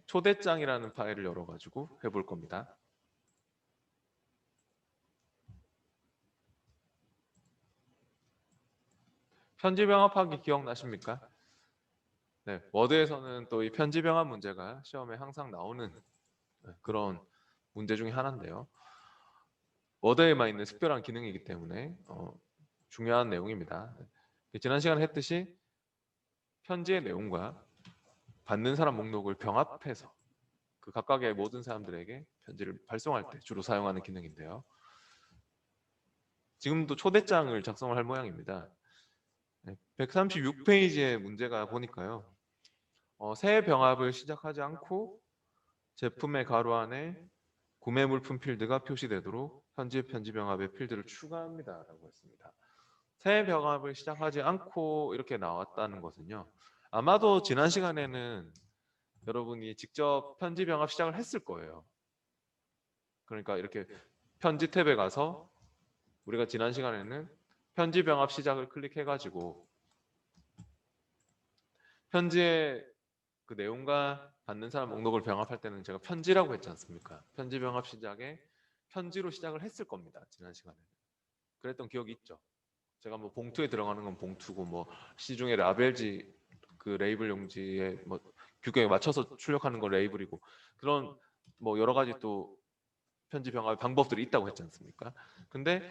초대장이라는 파일을 열어가지고 해볼 겁니다. 편집영합하기 기억나십니까? 네, 워드에서는 또 이 편집영합 문제가 시험에 항상 나오는 그런 문제 중에 하나인데요. 워드에만 있는 특별한 기능이기 때문에 중요한 내용입니다. 지난 시간에 했듯이 편지의 내용과 받는 사람 목록을 병합해서 그 각각의 모든 사람들에게 편지를 발송할 때 주로 사용하는 기능인데요. 지금도 초대장을 작성을 할 모양입니다. 136페이지의 문제가 보니까요. 새 병합을 시작하지 않고 제품의 가로 안에 구매 물품 필드가 표시되도록 현재 편지 병합의 필드를 추가합니다 라고 했습니다. 새 병합을 시작하지 않고 이렇게 나왔다는 것은요. 아마도 지난 시간에는 여러분이 직접 편지 병합 시작을 했을 거예요. 그러니까 이렇게 편지 탭에 가서 우리가 지난 시간에는 편지 병합 시작을 클릭해가지고 편지의 그 내용과 받는 사람 목록을 병합할 때는 제가 편지라고 했지 않습니까? 편지 병합 시작에 편지로 시작을 했을 겁니다. 지난 시간에. 그랬던 기억이 있죠. 제가 뭐 봉투에 들어가는 건 봉투고 뭐 시중에 라벨지 그 레이블 용지에 뭐 규격에 맞춰서 출력하는 건 레이블이고 그런 뭐 여러 가지 또 편지 병합 방법들이 있다고 했지 않습니까? 근데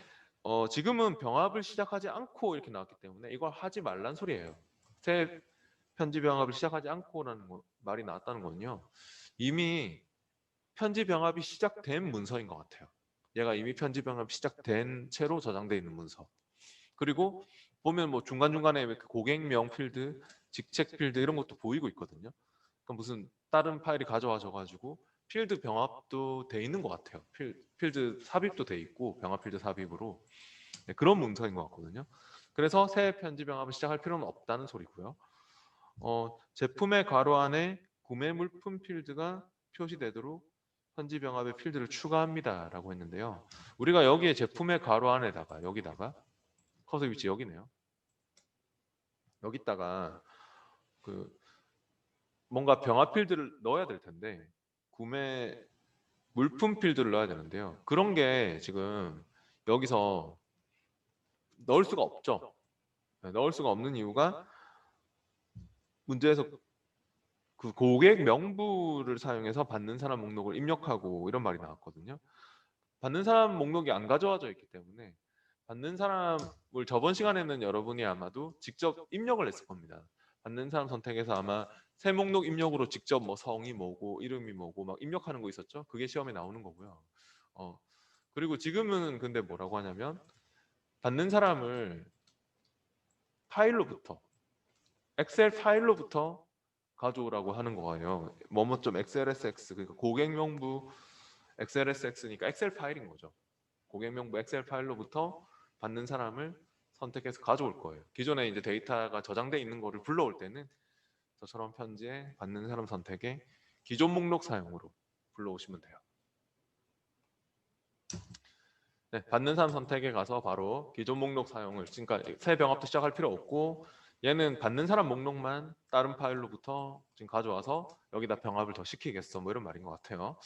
지금은 병합을 시작하지 않고 이렇게 나왔기 때문에 이걸 하지 말란 소리예요. 새 편지 병합을 시작하지 않고라는 말이 나왔다는 건요. 이미 편지 병합이 시작된 문서인 것 같아요. 얘가 이미 편지 병합이 시작된 채로 저장되어 있는 문서. 그리고 보면 뭐 중간중간에 고객명 필드, 직책 필드 이런 것도 보이고 있거든요. 그러니까 무슨 다른 파일이 가져와져 가지고 필드 병합도 돼 있는 것 같아요. 필드 삽입도 돼 있고 병합 필드 삽입으로 그런 문서인 것 같거든요. 그래서 새 편지 병합을 시작할 필요는 없다는 소리고요. 제품의 괄호 안에 구매 물품 필드가 표시되도록 편지 병합의 필드를 추가합니다라고 했는데요. 우리가 여기에 제품의 괄호 안에다가 여기다가 커서 위치 여기네요. 여기다가 그 뭔가 병합 필드를 넣어야 될 텐데 구매 물품 필드를 넣어야 되는데요. 그런 게 지금 여기서 넣을 수가 없죠. 넣을 수가 없는 이유가 문제에서 그 고객 명부를 사용해서 받는 사람 목록을 입력하고 이런 말이 나왔거든요. 받는 사람 목록이 안 가져와져 있기 때문에 받는 사람을 저번 시간에는 여러분이 아마도 직접 입력을 했을 겁니다. 받는 사람 선택해서 아마 새 목록 입력으로 직접 뭐 성이 뭐고 이름이 뭐고 막 입력하는 거 있었죠? 그게 시험에 나오는 거고요. 그리고 지금은 근데 뭐라고 하냐면 받는 사람을 파일로부터 엑셀 파일로부터 가져오라고 하는 거예요. 뭐뭐.점 xlsx 그러니까 고객 명부 xlsx니까 엑셀 파일인 거죠. 고객 명부 엑셀 파일로부터 받는 사람을 선택해서 가져올 거예요. 기존에 이제 데이터가 저장돼 있는 거를 불러올 때는 저처럼 편지에 받는 사람 선택에 기존 목록 사용으로 불러오시면 돼요. 네, 받는 사람 선택에 가서 바로 기존 목록 사용을 그러니까 새 병합도 시작할 필요 없고 얘는 받는 사람 목록만 다른 파일로부터 지금 가져와서 여기다 병합을 더 시키겠어 뭐 이런 말인 것 같아요.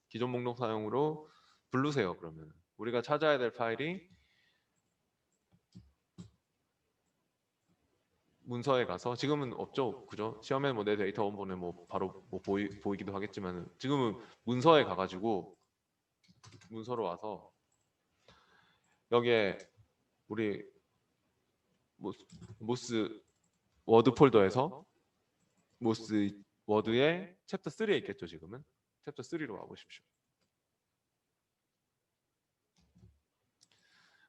기존 목록 사용으로 부르세요. 그러면 우리가 찾아야 될 파일이 문서에 가서 지금은 없죠, 그죠? 시험에 뭐 내 데이터 원본에 뭐 바로 뭐 보이기도 하겠지만 지금은 문서에 가가지고 문서로 와서 여기에 우리 모스 워드 폴더에서 모스 워드의 챕터 3에 있겠죠. 지금은 챕터 3로 와보십시오.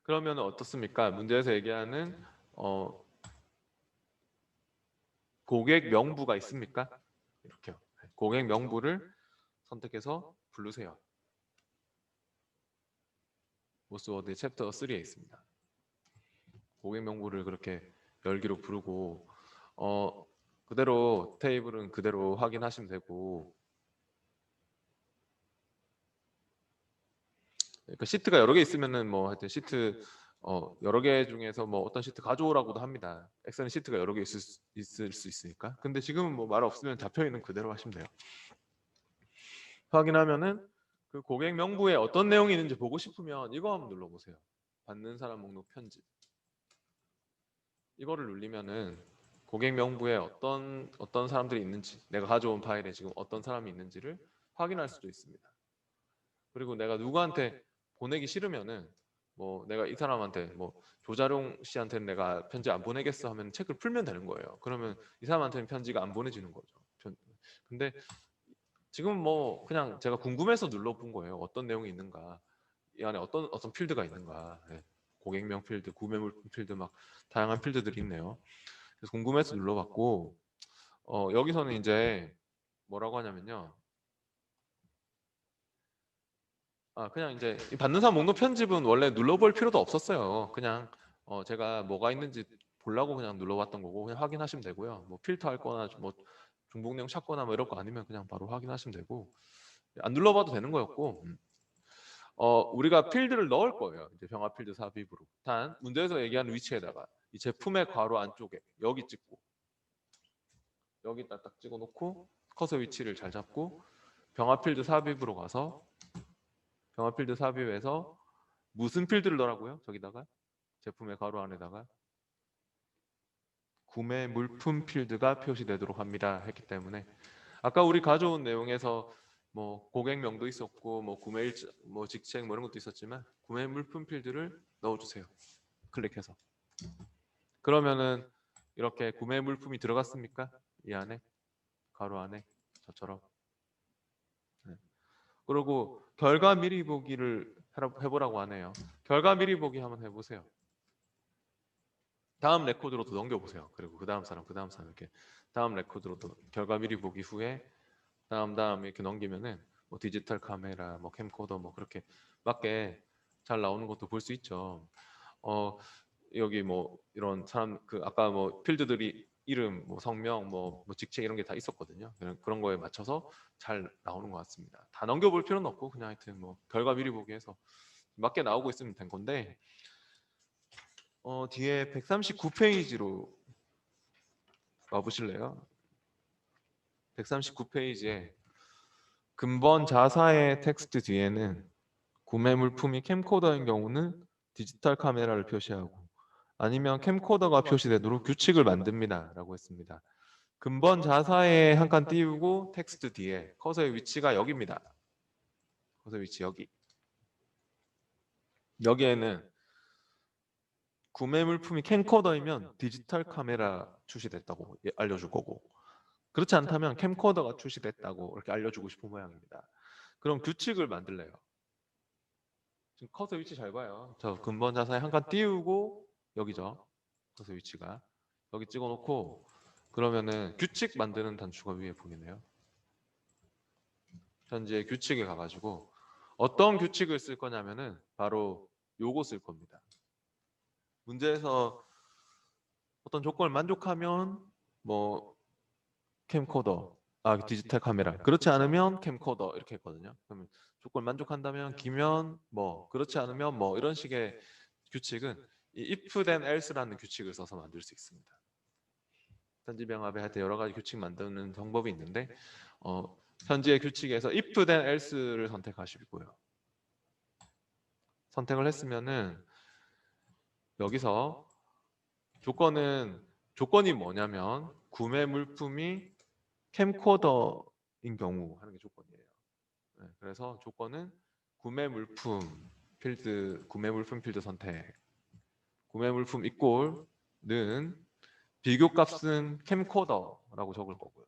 그러면 어떻습니까? 문제에서 얘기하는 고객 명부가 있습니까? 이렇게요. 고객 명부를 선택해서 부르세요. 모스워드의 챕터 3에 있습니다. 고객 명부를 그렇게 열기로 부르고 그대로 테이블은 그대로 확인하시면 되고 그러니까 시트가 여러 개 있으면은 뭐 하여튼 시트 여러 개 중에서 뭐 어떤 시트 가져오라고도 합니다. 엑셀은 시트가 여러 개 있을 수 있으니까. 근데 지금은 뭐 말 없으면 잡혀 있는 그대로 하시면 돼요. 확인하면은 그 고객 명부에 어떤 내용이 있는지 보고 싶으면 이거 한번 눌러보세요. 받는 사람 목록 편집. 이거를 누르면은 고객 명부에 어떤 사람들이 있는지, 내가 가져온 파일에 지금 어떤 사람이 있는지를 확인할 수도 있습니다. 그리고 내가 누구한테 보내기 싫으면은 뭐 내가 이 사람한테 뭐 조자룡 씨한테는 내가 편지 안 보내겠어 하면 체크를 풀면 되는 거예요. 그러면 이 사람한테는 편지가 안 보내지는 거죠. 근데 지금 뭐 그냥 제가 궁금해서 눌러본 거예요. 어떤 내용이 있는가, 이 안에 어떤 필드가 있는가. 네. 고객명 필드, 구매물품 필드 막 다양한 필드들이 있네요. 그래서 궁금해서 눌러봤고 여기서는 이제 뭐라고 하냐면요. 그냥 이제 이 받는 사람 목록 편집은 원래 눌러볼 필요도 없었어요. 그냥 제가 뭐가 있는지 보려고 그냥 눌러봤던 거고 그냥 확인하시면 되고요. 뭐 필터 할 거나 뭐 중복 내용 찾거나 뭐 이럴 거 아니면 그냥 바로 확인하시면 되고 안 눌러봐도 되는 거였고 우리가 필드를 넣을 거예요. 이제 병합 필드 삽입으로. 단 문제에서 얘기하는 위치에다가 이 제품의 괄호 안쪽에 여기 찍고 여기다 딱 찍어놓고 커서 위치를 잘 잡고 병합 필드 삽입으로 가서 병합 필드 삽입에서 무슨 필드를 넣으라고요? 저기다가 제품의 괄호 안에다가 구매 물품 필드가 표시되도록 합니다 했기 때문에 아까 우리 가져온 내용에서 뭐 고객명도 있었고 뭐 구매일자 뭐 직책 뭐 이런 것도 있었지만 구매 물품 필드를 넣어주세요. 클릭해서 그러면은 이렇게 구매 물품이 들어갔습니까? 이 안에 괄호 안에 저처럼. 네. 그리고 결과 미리 보기를 해보라고 하네요. 결과 미리 보기 한번 해보세요. 다음 레코드로 또 넘겨보세요. 그리고 그 다음 사람 이렇게 다음 레코드로 또 결과 미리 보기 후에 다음 이렇게 넘기면은 뭐 디지털 카메라, 뭐 캠코더 뭐 그렇게 맞게 잘 나오는 것도 볼 수 있죠. 어 여기 뭐 이런 사람 그 아까 뭐 필드들이 이름, 뭐 성명, 뭐 직책 이런 게 다 있었거든요. 그런 거에 맞춰서 잘 나오는 것 같습니다. 다 넘겨볼 필요는 없고 그냥 하여튼 뭐 결과 미리 보기 해서 맞게 나오고 있으면 된 건데 뒤에 139페이지로 와보실래요? 139페이지에 근본 자사의 텍스트 뒤에는 구매 물품이 캠코더인 경우는 디지털 카메라를 표시하고 아니면 캠코더가 표시되도록 규칙을 만듭니다 라고 했습니다. 근본 자사에 한 칸 띄우고 텍스트 뒤에 커서의 위치가 여기입니다. 커서 위치 여기에는 구매 물품이 캠코더이면 디지털 카메라 출시됐다고 알려줄 거고 그렇지 않다면 캠코더가 출시됐다고 이렇게 알려주고 싶은 모양입니다. 그럼 규칙을 만들래요. 지금 커서 위치 잘 봐요. 저 근본 자사에 한 칸 띄우고 여기죠. 커서 위치가 여기 찍어놓고 그러면은 규칙 만드는 단추가 위에 보이네요. 현재 규칙에 가가지고 어떤 규칙을 쓸 거냐면은 바로 요거 쓸 겁니다. 문제에서 어떤 조건을 만족하면 뭐 캠코더, 디지털 카메라. 그렇지 않으면 캠코더 이렇게 했거든요. 그러면 조건을 만족한다면 기면 뭐, 그렇지 않으면 뭐 이런 식의 규칙은 이 if then else라는 규칙을 써서 만들 수 있습니다. 편집병합에 할 때 여러 가지 규칙 만드는 방법이 있는데 현지의 규칙에서 if then else를 선택하시고요. 선택을 했으면은 여기서 조건이 뭐냐면 구매 물품이 캠코더인 경우 하는 게 조건이에요. 네, 그래서 조건은 구매 물품 필드 선택. 구매 물품 이꼴는 비교값은 캠코더라고 적을 거고요.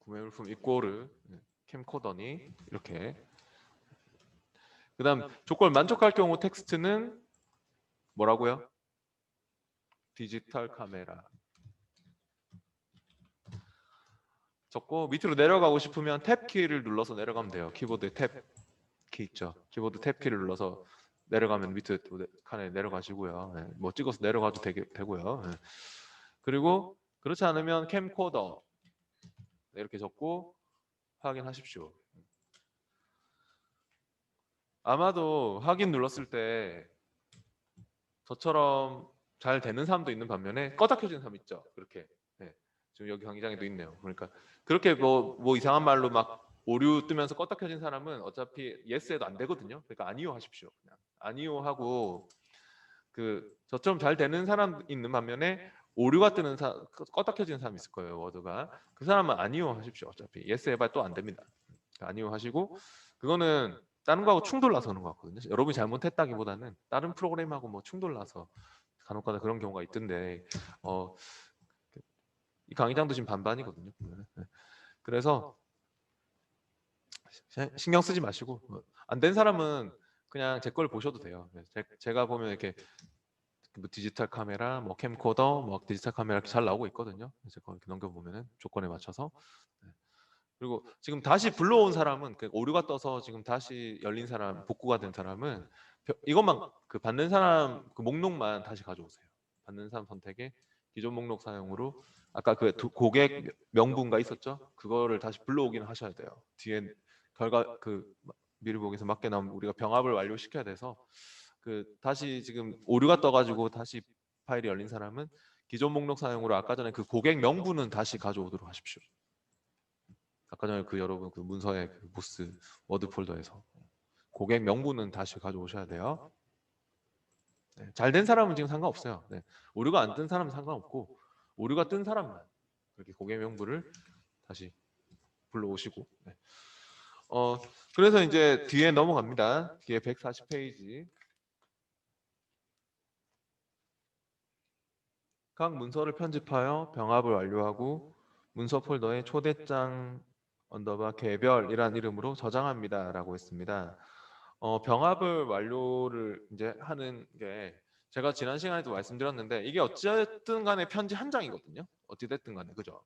구매 물품 이꼴을 캠코더니 이렇게. 그다음 조건을 만족할 경우 텍스트는 뭐라고요? 디지털 카메라. 적고 밑으로 내려가고 싶으면 탭 키를 눌러서 내려가면 돼요. 키보드에 탭 키 있죠. 키보드 탭 키를 눌러서 내려가면 밑에 칸에 내려가시고요. 네, 뭐 찍어서 내려가도 되고요. 네. 그리고 그렇지 않으면 캠코더 이렇게 적고 확인하십시오. 아마도 확인 눌렀을 때 저처럼 잘 되는 사람도 있는 반면에 꺼덕혀지는 사람 있죠. 그렇게. 네. 지금 여기 강의장에도 있네요. 그러니까 그렇게 뭐 이상한 말로 막 오류 뜨면서 꺼덕혀진 사람은 어차피 예스해도 안 되거든요. 그러니까 아니요 하십시오. 그냥 아니요 하고 그 저처럼 잘 되는 사람 있는 반면에 오류가 뜨는 꺼덕혀지는 사람 있을 거예요. 워드가 그 사람은 아니요 하십시오. 어차피 예스 해봐야 또 안 됩니다. 그러니까 아니요 하시고 그거는 다른 거하고 충돌 나서 하는 것 같거든요. 여러분이 잘못했다기보다는 다른 프로그램하고 뭐 충돌 나서 간혹가다 그런 경우가 있던데 이 강의장도 지금 반반이거든요. 네. 그래서 신경 쓰지 마시고 안 된 사람은 그냥 제 걸 보셔도 돼요. 제가 보면 이렇게 뭐 디지털 카메라, 뭐 캠코더, 뭐 디지털 카메라 이렇게 잘 나오고 있거든요. 제거 이렇게 넘겨보면은 조건에 맞춰서. 네. 그리고 지금 다시 불러온 사람은 그 오류가 떠서 지금 다시 열린 사람, 복구가 된 사람은 이것만 그 받는 사람 그 목록만 다시 가져오세요. 받는 사람 선택에 기존 목록 사용으로 아까 그 고객 명부인가 있었죠? 그거를 다시 불러오기는 하셔야 돼요. 뒤에 결과 그 미리 보기에서 맞게 나오면 우리가 병합을 완료시켜야 돼서 그 다시 지금 오류가 떠가지고 다시 파일이 열린 사람은 기존 목록 사용으로 아까 전에 그 고객 명부는 다시 가져오도록 하십시오. 아까 전에 그 여러분 그 문서의 그 보스 워드 폴더에서 고객 명부는 다시 가져오셔야 돼요. 네, 잘된 사람은 지금 상관없어요. 네, 오류가 안 뜬 사람은 상관없고 오류가 뜬 사람만 그렇게 고객 명부를 다시 불러오시고. 네. 그래서 이제 뒤에 넘어갑니다. 뒤에 140페이지. 각 문서를 편집하여 병합을 완료하고 문서 폴더에 초대장 언더바 개별이란 이름으로 저장합니다라고 했습니다. 병합을 완료를 이제 하는 게 제가 지난 시간에도 말씀드렸는데 이게 어찌됐든 간에 편지 한 장이거든요. 어찌됐든 간에 그죠?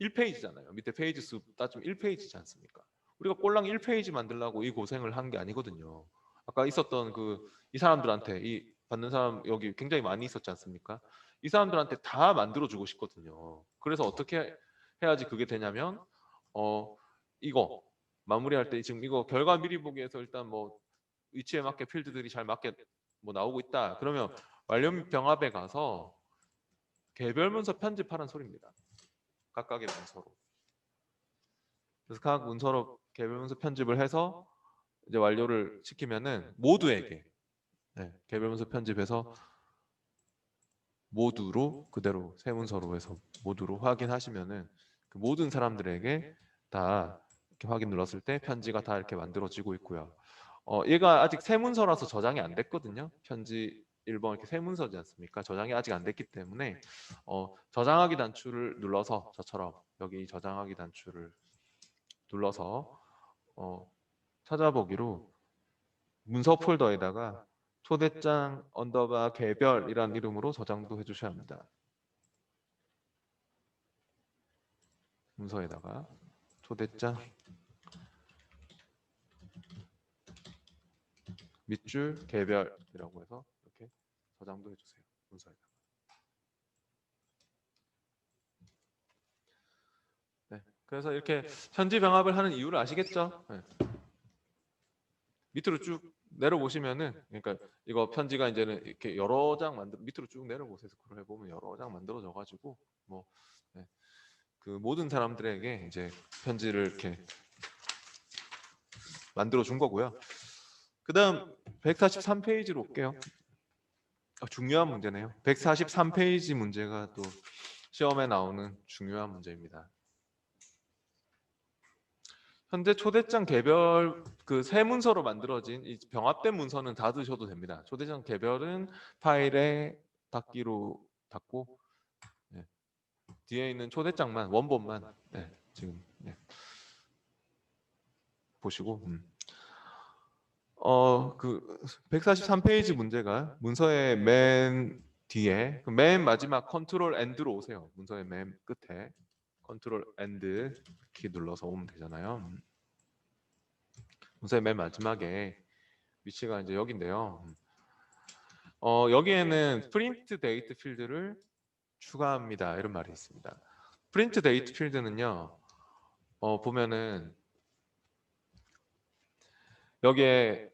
1페이지잖아요. 밑에 페이지 수 따지면 1페이지지 않습니까? 우리가 꼴랑 1페이지 만들려고 이 고생을 한 게 아니거든요. 아까 있었던 그 이 사람들한테 이 받는 사람 여기 굉장히 많이 있었지 않습니까? 이 사람들한테 다 만들어 주고 싶거든요. 그래서 어떻게 해야지 그게 되냐면 이거 마무리할 때 지금 이거 결과 미리 보기에서 일단 뭐 위치에 맞게 필드들이 잘 맞게 뭐 나오고 있다. 그러면 완료 및 병합에 가서 개별 문서 편집하라는 소리입니다. 각각의 문서로. 그래서 각 문서로 개별 문서 편집을 해서 이제 완료를 시키면은 모두에게 개별 문서 편집해서 모두로 그대로 새 문서로 해서 모두로 확인하시면은 그 모든 사람들에게 다 이렇게 확인 눌렀을 때 편지가 다 이렇게 만들어지고 있고요. 얘가 아직 새 문서라서 저장이 안 됐거든요. 편지 1번 이렇게 새 문서지 않습니까? 저장이 아직 안 됐기 때문에 저장하기 단추를 눌러서 저처럼 여기 저장하기 단추를 눌러서 찾아보기로 문서 폴더에다가 초대장 언더바 개별이란 이름으로 저장도 해주셔야 합니다. 문서에다가 초대장 밑줄 개별이라고 해서 이렇게 저장도 해주세요. 문서에다가. 네. 그래서 이렇게 현지 병합을 하는 이유를 아시겠죠? 네. 밑으로 쭉 내려보시면은 그러니까 이거 편지가 이제는 이렇게 여러 장 만들 밑으로 쭉 내려보세요. 스크롤 해보면 여러 장 만들어져 가지고 뭐 네. 그 모든 사람들에게 이제 편지를 이렇게 만들어 준 거고요. 그다음 143페이지로 올게요. 중요한 문제네요. 143페이지 문제가 또 시험에 나오는 중요한 문제입니다. 현재 초대장 개별 그 새 문서로 만들어진 이 병합된 문서는 닫으셔도 됩니다. 초대장 개별은 파일에 닫기로 닫고 네. 뒤에 있는 초대장만 원본만 네, 지금 네. 보시고 그 143페이지 문제가 문서의 맨 뒤에 맨 마지막 컨트롤 엔드로 오세요. 문서의 맨 끝에 컨트롤 엔드 키 눌러서 오면 되잖아요. 문서의 맨 마지막에 위치가 이제 여기인데요. 여기에는 프린트 데이트 필드를 추가합니다. 이런 말이 있습니다. 프린트 데이트 필드는요. 보면은 여기에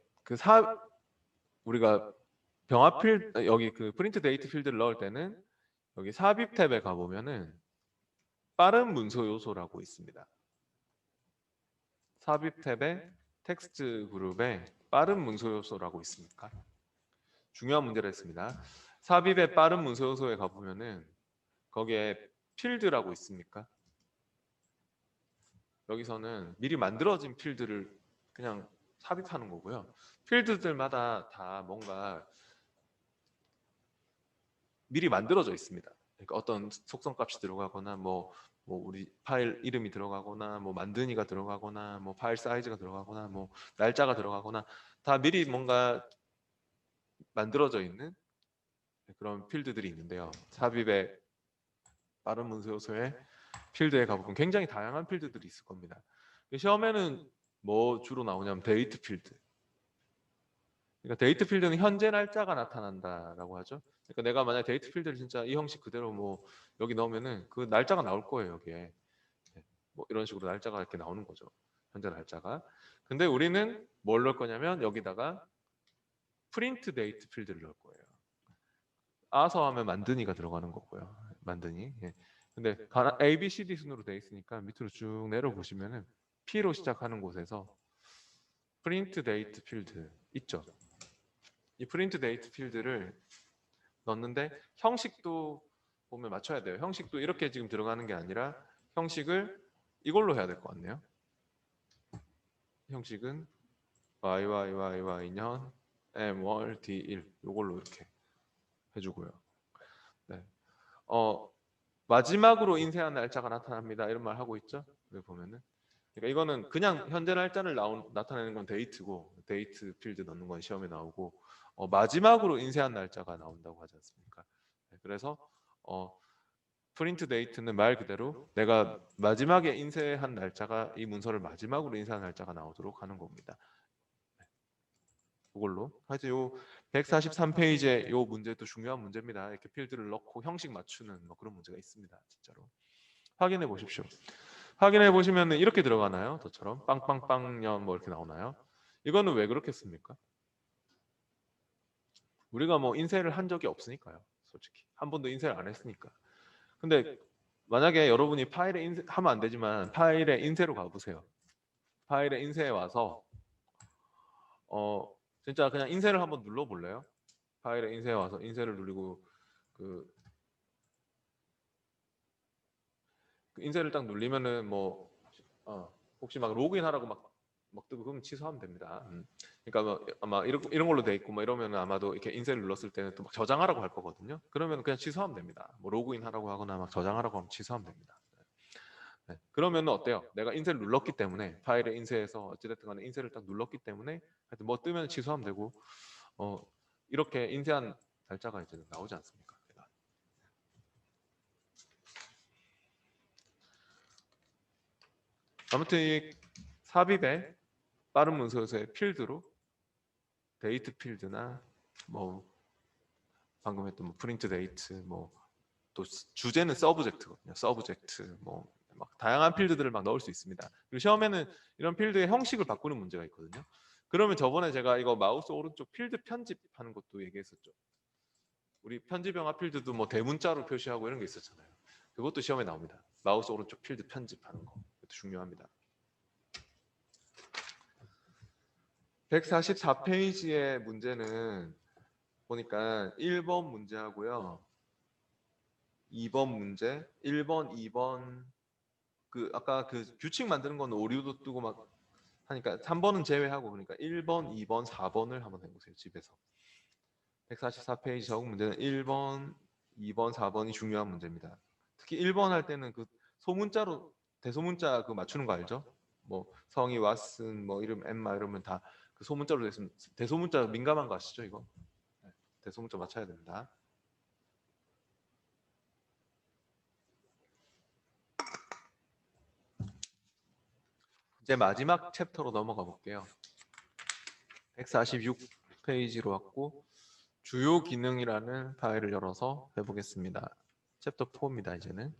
우리가 여기 그 프린트 데이트 필드를 넣을 때는 여기 삽입 탭에 가보면은 빠른 문서 요소라고 있습니다. 삽입 탭에 텍스트 그룹에 빠른 문서 요소라고 있습니까? 중요한 문제를 했습니다. 삽입의 빠른 문서 요소에 가보면은 거기에 필드라고 있습니까? 여기서는 미리 만들어진 필드를 그냥 삽입하는 거고요. 필드들마다 다 뭔가 미리 만들어져 있습니다. 그러니까 어떤 속성 값이 들어가거나 뭐 우리 파일 이름이 들어가거나 뭐 만드니가 들어가거나 뭐 파일 사이즈가 들어가거나 뭐 날짜가 들어가거나 다 미리 뭔가 만들어져 있는 그런 필드들이 있는데요. 삽입의 빠른 문서 요소에 필드에 가보면 굉장히 다양한 필드들이 있을 겁니다. 시험에는 뭐 주로 나오냐면 데이트 필드. 그러니까 데이트 필드는 현재 날짜가 나타난다라고 하죠. 그러니까 내가 만약 데이트 필드를 진짜 이 형식 그대로 뭐 여기 넣으면은 그 날짜가 나올 거예요, 여기에. 뭐 이런 식으로 날짜가 이렇게 나오는 거죠. 현재 날짜가. 근데 우리는 뭘 넣을 거냐면 여기다가 프린트 데이트 필드를 넣을 거예요. 아서 하면 만드니가 들어가는 거고요. 만드니. 예. 근데 A, B, C, D 순으로 되어 있으니까 밑으로 쭉 내려 보시면은 P로 시작하는 곳에서 프린트 데이트 필드 있죠. 이 프린트 데이트 필드를 넣는데 형식도 보면 맞춰야 돼요. 형식도 이렇게 지금 들어가는 게 아니라 형식을 이걸로 해야 될 것 같네요. 형식은 YYYY년 M월 D1 이걸로 이렇게 해주고요. 네. 마지막으로 인쇄한 날짜가 나타납니다. 이런 말 하고 있죠. 여기 보면은. 그러니까 이거는 그냥 현재 날짜를 나타내는 건 데이트고 데이트 필드 넣는 건 시험에 나오고 마지막으로 인쇄한 날짜가 나온다고 하지 않습니까? 네, 그래서 프린트 데이트는 말 그대로 내가 마지막에 인쇄한 날짜가 이 문서를 마지막으로 인쇄한 날짜가 나오도록 하는 겁니다. 그걸로 하여튼 요 143페이지의 요 문제도 중요한 문제입니다. 이렇게 필드를 넣고 형식 맞추는 뭐 그런 문제가 있습니다. 진짜로 확인해 보십시오. 확인해 보시면 이렇게 들어가나요? 저처럼 빵빵빵년 뭐 이렇게 나오나요? 이거는 왜 그렇게 씁니까? 우리가 뭐 인쇄를 한 적이 없으니까요. 솔직히 한 번도 인쇄를 안 했으니까. 근데 만약에 여러분이 파일에 하면 안 되지만 파일에 인쇄로 가보세요. 파일에 인쇄에 와서 어 진짜 그냥 인쇄를 한번 눌러볼래요? 파일에 인쇄에 와서 인쇄를 누르고 그, 그 인쇄를 딱 누르면은 뭐 혹시 막 로그인 하라고 막 뜨고 그러면 취소하면 됩니다. 그러니까 뭐 아마 이런 걸로 돼 있고 뭐 이러면 아마도 이렇게 인쇄를 눌렀을 때는 또 막 저장하라고 할 거거든요. 그러면 그냥 취소하면 됩니다. 뭐 로그인 하라고 하거나 막 저장하라고 하면 취소하면 됩니다. 네. 그러면 어때요? 내가 인쇄를 눌렀기 때문에 파일에 인쇄해서 어찌됐든 간에 인쇄를 딱 눌렀기 때문에 하여튼 뭐 뜨면 취소하면 되고 이렇게 인쇄한 날짜가 이제 나오지 않습니까? 아무튼 이 삽입의 빠른 문서에서의 필드로 데이트 필드나 뭐 방금 했던 뭐 프린트 데이트 뭐 또 주제는 서브젝트거든요. 서브젝트 뭐 막 다양한 필드들을 막 넣을 수 있습니다. 그리고 시험에는 이런 필드의 형식을 바꾸는 문제가 있거든요. 그러면 저번에 제가 이거 마우스 오른쪽 필드 편집하는 것도 얘기했었죠. 우리 편집영화 필드도 뭐 대문자로 표시하고 이런 게 있었잖아요. 그것도 시험에 나옵니다. 마우스 오른쪽 필드 편집하는 거. 그것도 중요합니다. 144페이지의 문제는 보니까 1번 문제하고요. 2번 문제, 1번, 2번 그 아까 그 규칙 만드는 건 오류도 뜨고 막 하니까 3번은 제외하고 그러니까 1번, 2번, 4번을 한번 해보세요. 집에서. 144페이지 적응 문제는 1번, 2번, 4번이 중요한 문제입니다. 특히 1번 할 때는 그 소문자로 대소문자 그 맞추는 거 알죠? 뭐 성이 왓슨 뭐 이름 엠마 이러면 다 그 소문자로 됐으면 대소문자 민감한 거 아시죠 이거? 네, 대소문자 맞춰야 됩니다. 이제 마지막 챕터로 넘어가 볼게요. 146페이지로 왔고 주요 기능이라는 파일을 열어서 해보겠습니다. 챕터 4입니다. 이제는.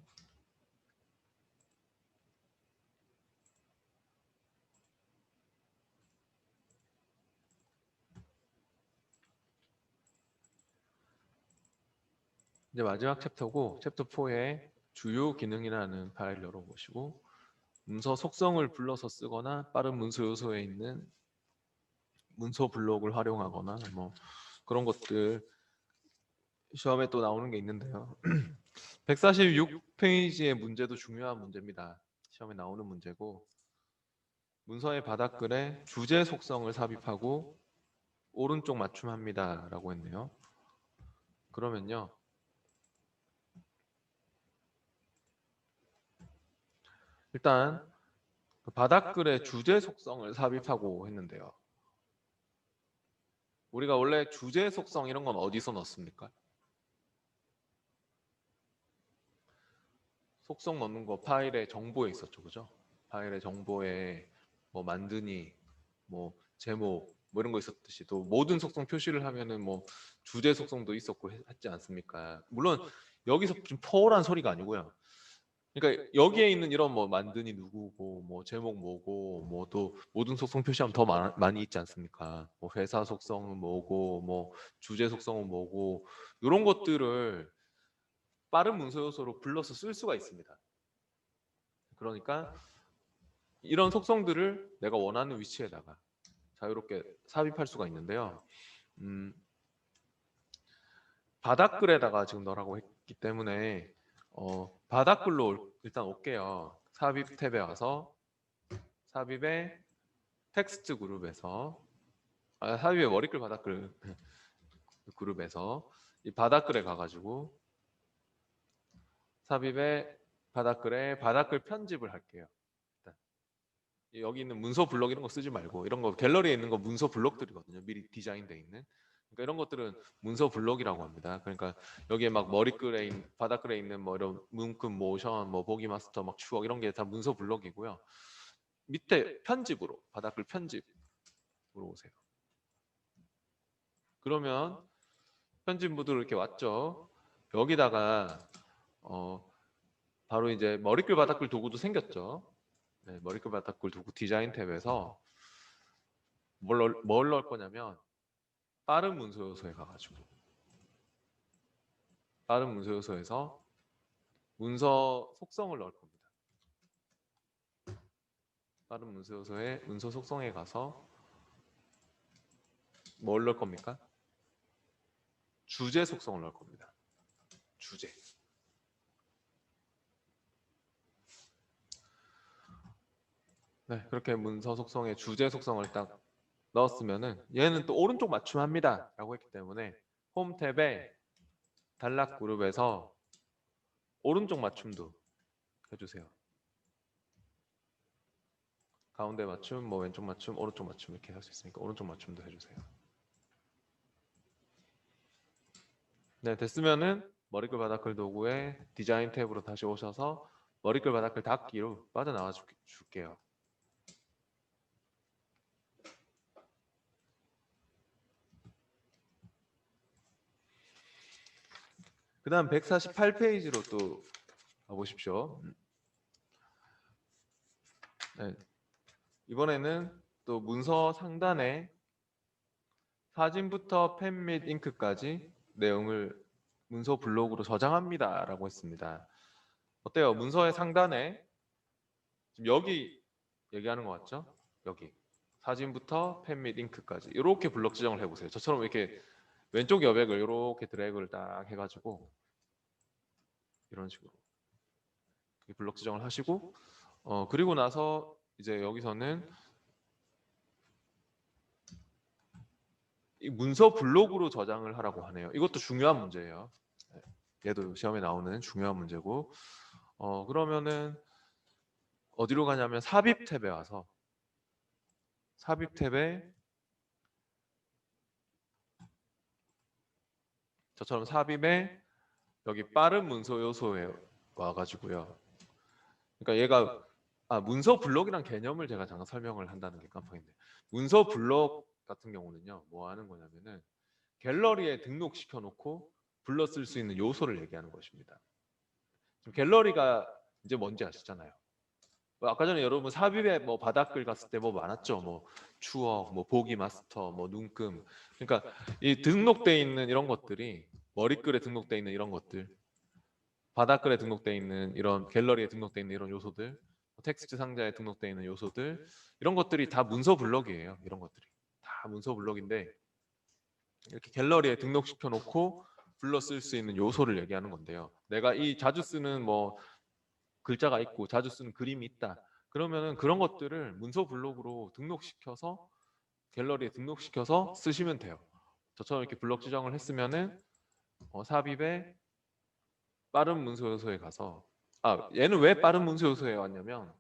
이제 마지막 챕터고 챕터 4의 주요 기능이라는 파일을 열어보시고 문서 속성을 불러서 쓰거나 빠른 문서 요소에 있는 문서 블록을 활용하거나 뭐 그런 것들 시험에 또 나오는 게 있는데요. 146페이지의 문제도 중요한 문제입니다. 시험에 나오는 문제고 문서의 바닥글에 주제 속성을 삽입하고 오른쪽 맞춤합니다 라고 했네요. 그러면요 일단 그 바닥글에 주제 속성을 삽입하고 했는데요. 우리가 원래 주제 속성 이런 건 어디서 넣습니까? 속성 넣는 거 파일의 정보에 있었죠, 그죠? 파일의 정보에 뭐 만드니, 뭐 제목, 뭐 이런 거 있었듯이 또 모든 속성 표시를 하면은 뭐 주제 속성도 있었고 했지 않습니까? 물론 여기서 좀 포울한 소리가 아니고요. 그러니까 여기에 있는 이런 뭐 만드니 누구고, 뭐 제목 뭐고, 뭐 또 모든 속성 표시하면 더 많이 있지 않습니까? 뭐 회사 속성은 뭐고, 뭐 주제 속성은 뭐고 이런 것들을 빠른 문서 요소로 불러서 쓸 수가 있습니다. 그러니까 이런 속성들을 내가 원하는 위치에다가 자유롭게 삽입할 수가 있는데요. 바닥글에다가 지금 넣으라고 했기 때문에 바닥글로 일단 올게요. 삽입 탭에 와서 삽입의 텍스트 그룹에서 삽입의 머리글 바닥글 그룹에서 이 바닥글에 가가지고 삽입의 바닥글에 바닥글 편집을 할게요. 일단 여기 있는 문서 블록 이런 거 쓰지 말고 이런 거 갤러리에 있는 거 문서 블록들이거든요. 미리 디자인되어 있는. 그러니까 이런 것들은 문서 블록이라고 합니다. 그러니까 여기에 막 머리글에 바닥글에 있는 뭐 이런 문금 모션, 뭐 보기 마스터, 막 추억 이런 게 다 문서 블록이고요. 밑에 편집으로 바닥글 편집으로 오세요. 그러면 편집 모드로 이렇게 왔죠. 여기다가 바로 이제 머리글 바닥글 도구도 생겼죠. 네, 머리글 바닥글 도구 디자인 탭에서 뭘 넣을 거냐면 빠른 문서 요소에 가가지고 빠른 문서 요소에서 문서 속성을 넣을 겁니다. 빠른 문서 요소에 문서 속성에 가서 뭘 넣을 겁니까? 주제 속성을 넣을 겁니다. 주제. 네, 그렇게 문서 속성에 주제 속성을 딱 넣었으면은 얘는 또 오른쪽 맞춤합니다 라고 했기 때문에 홈 탭에 단락 그룹에서 오른쪽 맞춤도 해주세요. 가운데 맞춤, 뭐 왼쪽 맞춤, 오른쪽 맞춤 이렇게 할 수 있으니까 오른쪽 맞춤도 해주세요. 네, 됐으면은 머리글 바닥글 도구의 디자인 탭으로 다시 오셔서 머리글 바닥글 닫기로 빠져나와 줄게요. 그 다음 148페이지로 또 가보십시오. 네, 이번에는 또 문서 상단에 사진부터 펜 및 잉크까지 내용을 문서 블록으로 저장합니다 라고 했습니다. 어때요? 문서의 상단에 지금 여기 얘기하는 것 같죠? 여기 사진부터 펜 및 잉크까지 이렇게 블록 지정을 해보세요. 저처럼 이렇게 왼쪽 여백을 이렇게 드래그를 딱 해가지고 이런 식으로 블록 지정을 하시고 그리고 나서 이제 여기서는 이 문서 블록으로 저장을 하라고 하네요. 이것도 중요한 문제예요. 얘도 시험에 나오는 중요한 문제고 그러면은 어디로 가냐면 삽입 탭에 와서 삽입 탭에 저처럼 삽입에 여기 빠른 문서 요소에 와가지고요. 그러니까 얘가 문서 블록이란 개념을 제가 잠깐 설명을 한다는 게 깜빡했네. 문서 블록 같은 경우는요, 뭐 하는 거냐면은 갤러리에 등록시켜 놓고 불러 쓸 수 있는 요소를 얘기하는 것입니다. 갤러리가 이제 뭔지 아시잖아요. 뭐 아까 전에 여러분 삽입에 뭐 바닥글 갔을 때 뭐 많았죠. 뭐 추억, 뭐 보기 마스터, 뭐 눈금. 그러니까 이 등록돼 있는 이런 것들이 머리글에 등록되어 있는 이런 것들, 바닥글에 등록되어 있는 이런 갤러리에 등록되어 있는 이런 요소들, 텍스트 상자에 등록되어 있는 요소들, 이런 것들이 다 문서 블록이에요. 이런 것들이 다 문서 블록인데 이렇게 갤러리에 등록시켜 놓고 불러 쓸 수 있는 요소를 얘기하는 건데요. 내가 이 자주 쓰는 뭐 글자가 있고 자주 쓰는 그림이 있다. 그러면은 그런 것들을 문서 블록으로 등록시켜서 갤러리에 등록시켜서 쓰시면 돼요. 저처럼 이렇게 블록 지정을 했으면은 삽입에 빠른 문서 요소에 가서 얘는 왜 빠른 문서 요소에 왔냐면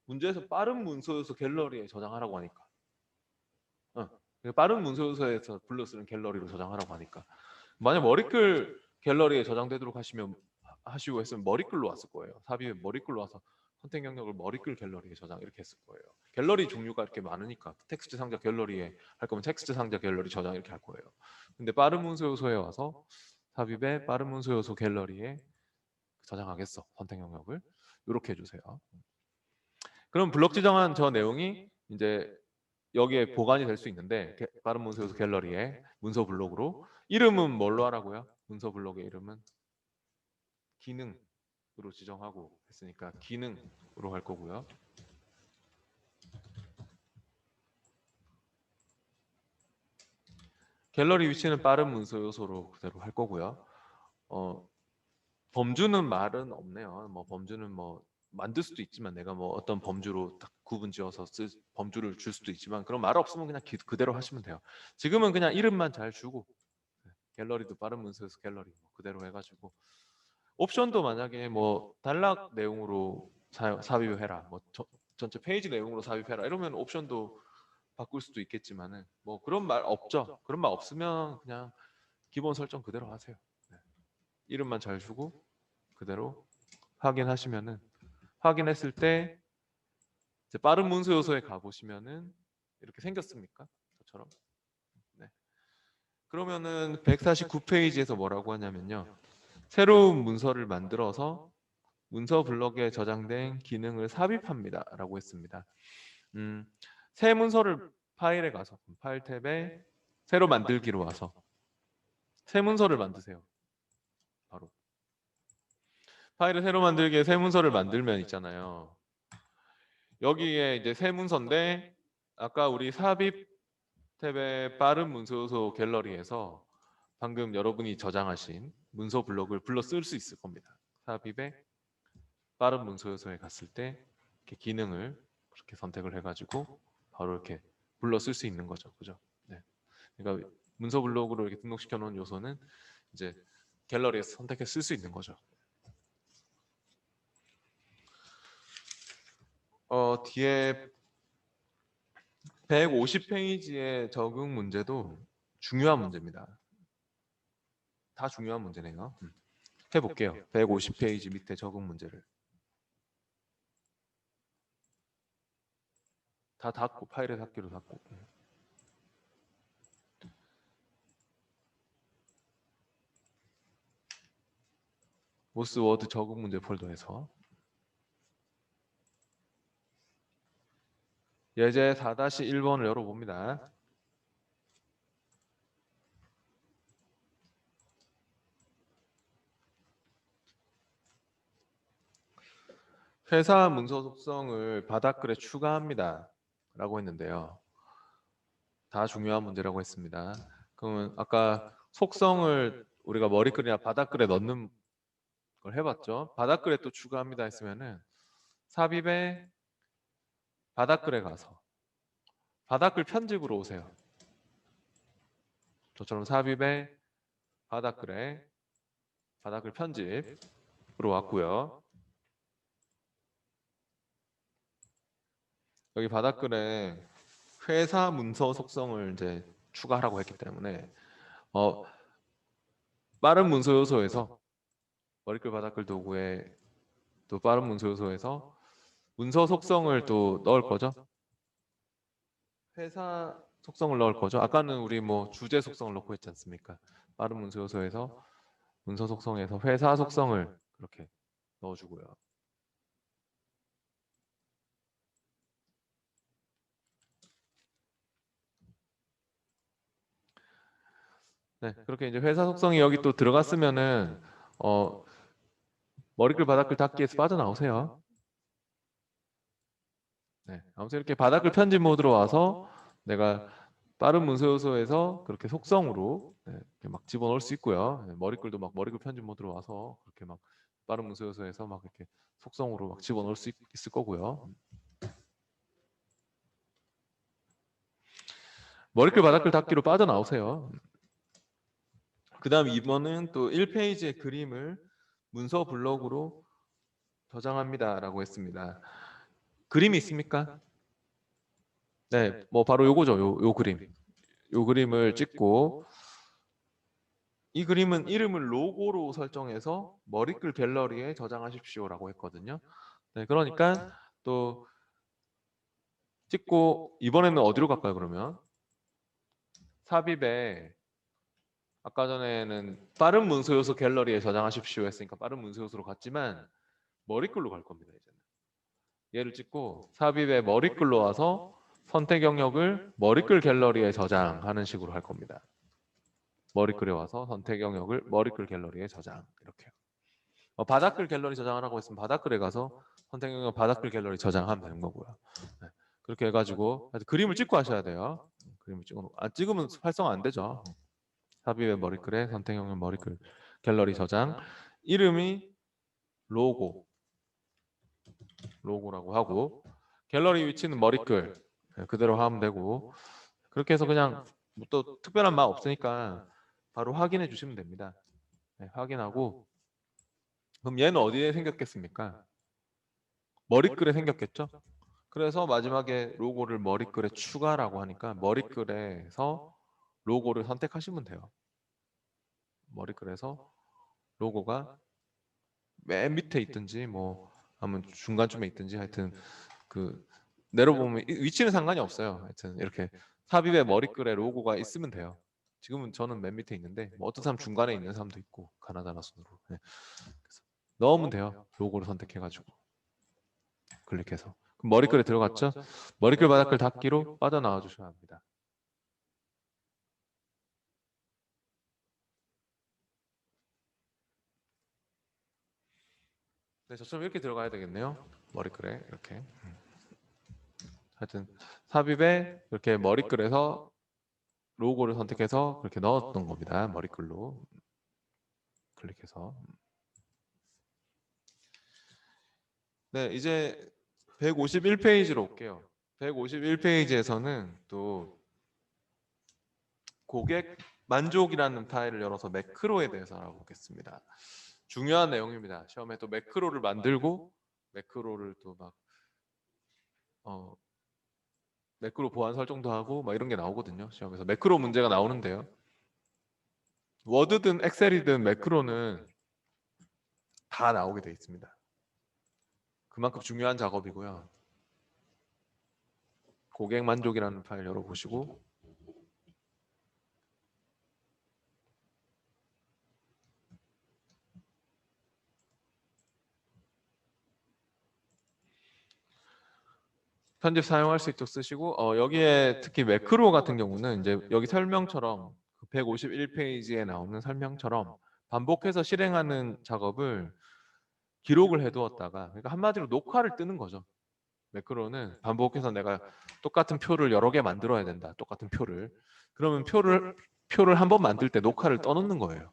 문제에서 빠른 문서 요소 갤러리에 저장하라고 하니까 빠른 문서 요소에서 불러 쓰는 갤러리로 저장하라고 하니까 만약 머리글 갤러리에 저장되도록 하시고 했으면 머리글로 왔을 거예요. 삽입에 머리글로 와서 선택 영역을 머리글 갤러리에 저장 이렇게 했을 거예요. 갤러리 종류가 이렇게 많으니까 텍스트 상자 갤러리에 할 거면 텍스트 상자 갤러리 저장 이렇게 할 거예요. 근데 빠른 문서 요소에 와서 삽입에 빠른 문서 요소 갤러리에 저장하겠어 선택 영역을 이렇게 해주세요. 그럼 블록 지정한 저 내용이 이제 여기에 보관이 될 수 있는데 빠른 문서 요소 갤러리에 문서 블록으로 이름은 뭘로 하라고요? 문서 블록의 이름은 기능으로 지정하고 했으니까 기능으로 할 거고요. 갤러리 위치는 빠른 문서 요소로 그대로 할 거고요. 범주는 말은 없네요. 뭐 범주는 뭐 만들 수도 있지만 내가 뭐 어떤 범주로 딱 구분 지어서 범주를 줄 수도 있지만 그런 말 없으면 그냥 그대로 하시면 돼요. 지금은 그냥 이름만 잘 주고 갤러리도 빠른 문서에서 갤러리 뭐 그대로 해가지고 옵션도 만약에 뭐 단락 내용으로 삽입해라 뭐 전체 페이지 내용으로 삽입해라 이러면 옵션도 바꿀 수도 있겠지만은 뭐 그런 말 없죠. 그런 말 없으면 그냥 기본 설정 그대로 하세요. 네. 이름만 잘 주고 그대로 확인하시면은 확인했을 때 이제 빠른 문서 요소에 가 보시면은 이렇게 생겼습니까? 저처럼. 네. 그러면은 149페이지에서 뭐라고 하냐면요. 새로운 문서를 만들어서 문서 블록에 저장된 기능을 삽입합니다라고 했습니다. 음, 새 문서를 파일에 가서 파일 탭에 새로 만들기로 와서 새 문서를 만드세요. 바로 파일을 새로 만들기에 새 문서를 만들면 있잖아요. 여기에 이제 새 문서인데 아까 우리 삽입 탭의 빠른 문서 요소 갤러리에서 방금 여러분이 저장하신 문서 블록을 불러 쓸 수 있을 겁니다. 삽입에 빠른 문서 요소에 갔을 때 이렇게 기능을 그렇게 선택을 해가지고 바로 이렇게 불러 쓸 수 있는 거죠. 그죠? 네. 그러니까 문서 블록으로 이렇게 등록시켜 놓은 요소는 이제 갤러리에서 선택해 쓸 수 있는 거죠. 뒤에 150페이지의 적응 문제도 중요한 문제입니다. 다 중요한 문제네요. 해볼게요. 150페이지 밑에 적응 문제를 다 닫고 파일에 닫기로 닫고 모스 워드 적응 문제 폴더에서 예제 4-1번을 열어봅니다. 회사 문서 속성을 바닥글에 추가합니다. 라고 했는데요. 다 중요한 문제라고 했습니다. 그러면 아까 속성을 우리가 머리글이나 바닥글에 넣는 걸 해봤죠. 바닥글에 또 추가합니다 했으면은 삽입에 바닥글에 가서 바닥글 편집으로 오세요. 저처럼 삽입에 바닥글에 바닥글 편집으로 왔고요. 여기 바닥글에 회사 문서 속성을 이제 추가하라고 했기 때문에 빠른 문서 요소에서 머리글 바닥글 도구에 또 빠른 문서 요소에서 문서 속성을 또 넣을 거죠. 회사 속성을 넣을 거죠. 아까는 우리 뭐 주제 속성을 넣고 했지 않습니까? 빠른 문서 요소에서 문서 속성에서 회사 속성을 그렇게 넣어주고요. 네, 그렇게 이제 회사 속성이 여기 또 들어갔으면은 머리글 바닥글 닫기에서 빠져나오세요. 네, 아무튼 이렇게 바닥글 편집 모드로 와서 내가 빠른 문서 요소에서 그렇게 속성으로 네, 이렇게 막 집어넣을 수 있고요. 네, 머리글도 막 머리글 편집 모드로 와서 그렇게 막 빠른 문서 요소에서 막 이렇게 속성으로 막 집어넣을 수 있을 거고요. 머리글 바닥글 닫기로 빠져나오세요. 그 다음 2번은 또 1페이지의 그림을 문서 블록으로 저장합니다라고 했습니다. 그림이 있습니까? 네, 뭐 바로 요거죠. 요 그림. 요 그림을 찍고 이 그림은 이름을 로고로 설정해서 머리글 갤러리에 저장하십시오라고 했거든요. 네, 그러니까 또 찍고 이번에는 어디로 갈까요, 그러면? 삽입에 아까 전에는 빠른 문서 요소 갤러리에 저장하십시오 했으니까 빠른 문서 요소로 갔지만 머리글로 갈 겁니다, 이제는. 얘를 찍고 삽입에 머리글로 와서 선택 영역을 머리글 갤러리에 저장하는 식으로 할 겁니다. 머리글에 와서 선택 영역을 머리글 갤러리에 저장 이렇게. 바닥글 갤러리 저장하라고 했으면 바닥글에 가서 선택 영역 바닥글 갤러리 저장하면 되는 거고요. 네. 그렇게 해가지고 그림을 찍고 하셔야 돼요. 그림을 찍어 놓고 안 찍으면 활성화 안 되죠. 삽입의 머리글에 선택 영역 머리글 갤러리 저장. 이름이 로고라고 하고 갤러리 위치는 머리글 그대로 하면 되고 그렇게 해서 그냥 뭐또 특별한 말 없으니까 바로 확인해 주시면 됩니다. 네, 확인하고 그럼 얘는 어디에 생겼겠습니까? 머리글에 생겼겠죠? 그래서 마지막에 로고를 머리글에 추가라고 하니까 머리글에서 로고를 선택하시면 돼요. 머리글에서 로고가 맨 밑에 있든지 뭐 아니면 중간쯤에 있든지 하여튼 그 내려보면 위치는 상관이 없어요. 하여튼 이렇게 삽입에 머리글에 로고가 있으면 돼요. 지금은 저는 맨 밑에 있는데 뭐 어떤 사람 중간에 있는 사람도 있고 가나다나 순으로 네. 그래서 넣으면 돼요. 로고를 선택해가지고 클릭해서 그럼 머리글에 들어갔죠? 머리글 바닥글 닫기로 빠져나와 주셔야 합니다. 네, 저처럼 이렇게 들어가야 되겠네요. 머리글에 이렇게 하여튼 삽입에 이렇게 머리글에서 로고를 선택해서 그렇게 넣었던 겁니다. 머리글로 클릭해서 네, 이제 151페이지로 올게요. 151페이지에서는 또 고객 만족이라는 파일을 열어서 매크로에 대해서 알아보겠습니다. 중요한 내용입니다. 시험에 또 매크로를 만들고 매크로를 또 막 매크로 보안 설정도 하고 막 이런 게 나오거든요. 시험에서 매크로 문제가 나오는데요. 워드든 엑셀이든 매크로는 다 나오게 돼 있습니다. 그만큼 중요한 작업이고요. 고객 만족이라는 파일 열어보시고 편집 사용할 수 있도록 쓰시고 여기에 특히 매크로 같은 경우는 이제 여기 설명처럼 151페이지에 나오는 설명처럼 반복해서 실행하는 작업을 기록을 해두었다가 그러니까 한마디로 녹화를 뜨는 거죠. 매크로는 반복해서 내가 똑같은 표를 여러 개 만들어야 된다. 똑같은 표를. 그러면 표를 한 번 만들 때 녹화를 떠놓는 거예요.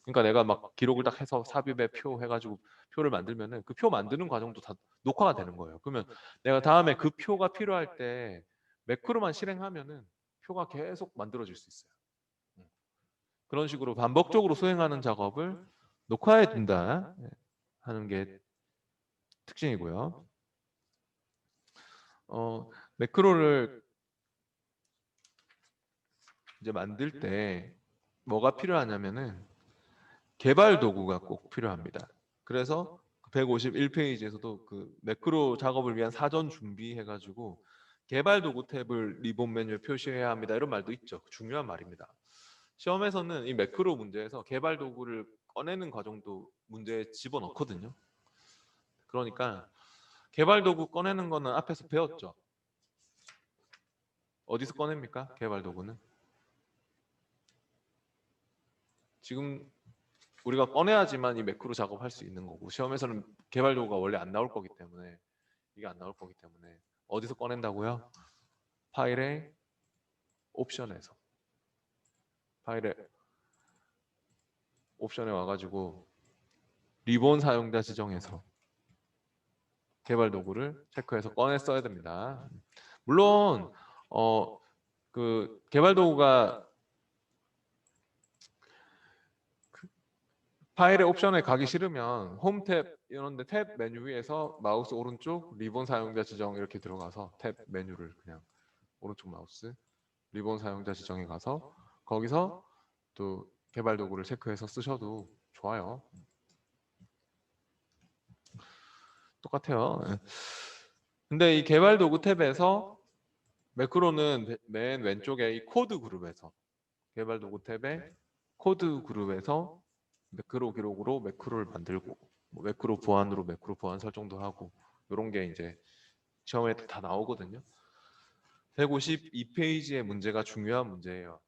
그러니까 내가 막 기록을 딱 해서 삽입에 표 해가지고 표를 만들면은 그 표 만드는 과정도 다 녹화가 되는 거예요. 그러면 내가 다음에 그 표가 필요할 때 매크로만 실행하면은 표가 계속 만들어질 수 있어요. 음. 그런 식으로 반복적으로 수행하는 작업을 녹화해 둔다 하는 게 특징이고요. 매크로를 이제 만들 때 뭐가 필요하냐면은 개발 도구가 꼭 필요합니다. 그래서 151페이지에서도 그 매크로 작업을 위한 사전 준비해가지고 개발 도구 탭을 리본 메뉴에 표시해야 합니다. 이런 말도 있죠. 중요한 말입니다. 시험에서는 이 매크로 문제에서 개발 도구를 꺼내는 과정도 문제에 집어넣거든요. 그러니까 개발 도구 꺼내는 거는 앞에서 배웠죠. 어디서 꺼냅니까? 개발 도구는 지금 우리가 꺼내야지만 이 매크로 작업할 수 있는 거고 시험에서는 개발 도구가 원래 안 나올 거기 때문에 이게 안 나올 거기 때문에 어디서 꺼낸다고요? 파일의 옵션에서 파일의 옵션에 와가지고 리본 사용자 지정에서 개발 도구를 체크해서 꺼내 써야 됩니다. 물론 그 개발 도구가 파일의 옵션에 가기 싫으면 홈 탭 이런 데 탭 메뉴 위에서 마우스 오른쪽 리본 사용자 지정 이렇게 들어가서 탭 메뉴를 그냥 오른쪽 마우스 리본 사용자 지정에 가서 거기서 또 개발 도구를 체크해서 쓰셔도 좋아요. 똑같아요. 근데 이 개발 도구 탭에서 매크로는 맨 왼쪽에 이 코드 그룹에서 개발 도구 탭에 코드 그룹에서 매크로 기록으로 매크로를 만들고 뭐 매크로 보안으로 매크로 보안 설정도 하고 이런 게 이제 시험에 다 나오거든요. 152페이지의 문제가 중요한 문제예요.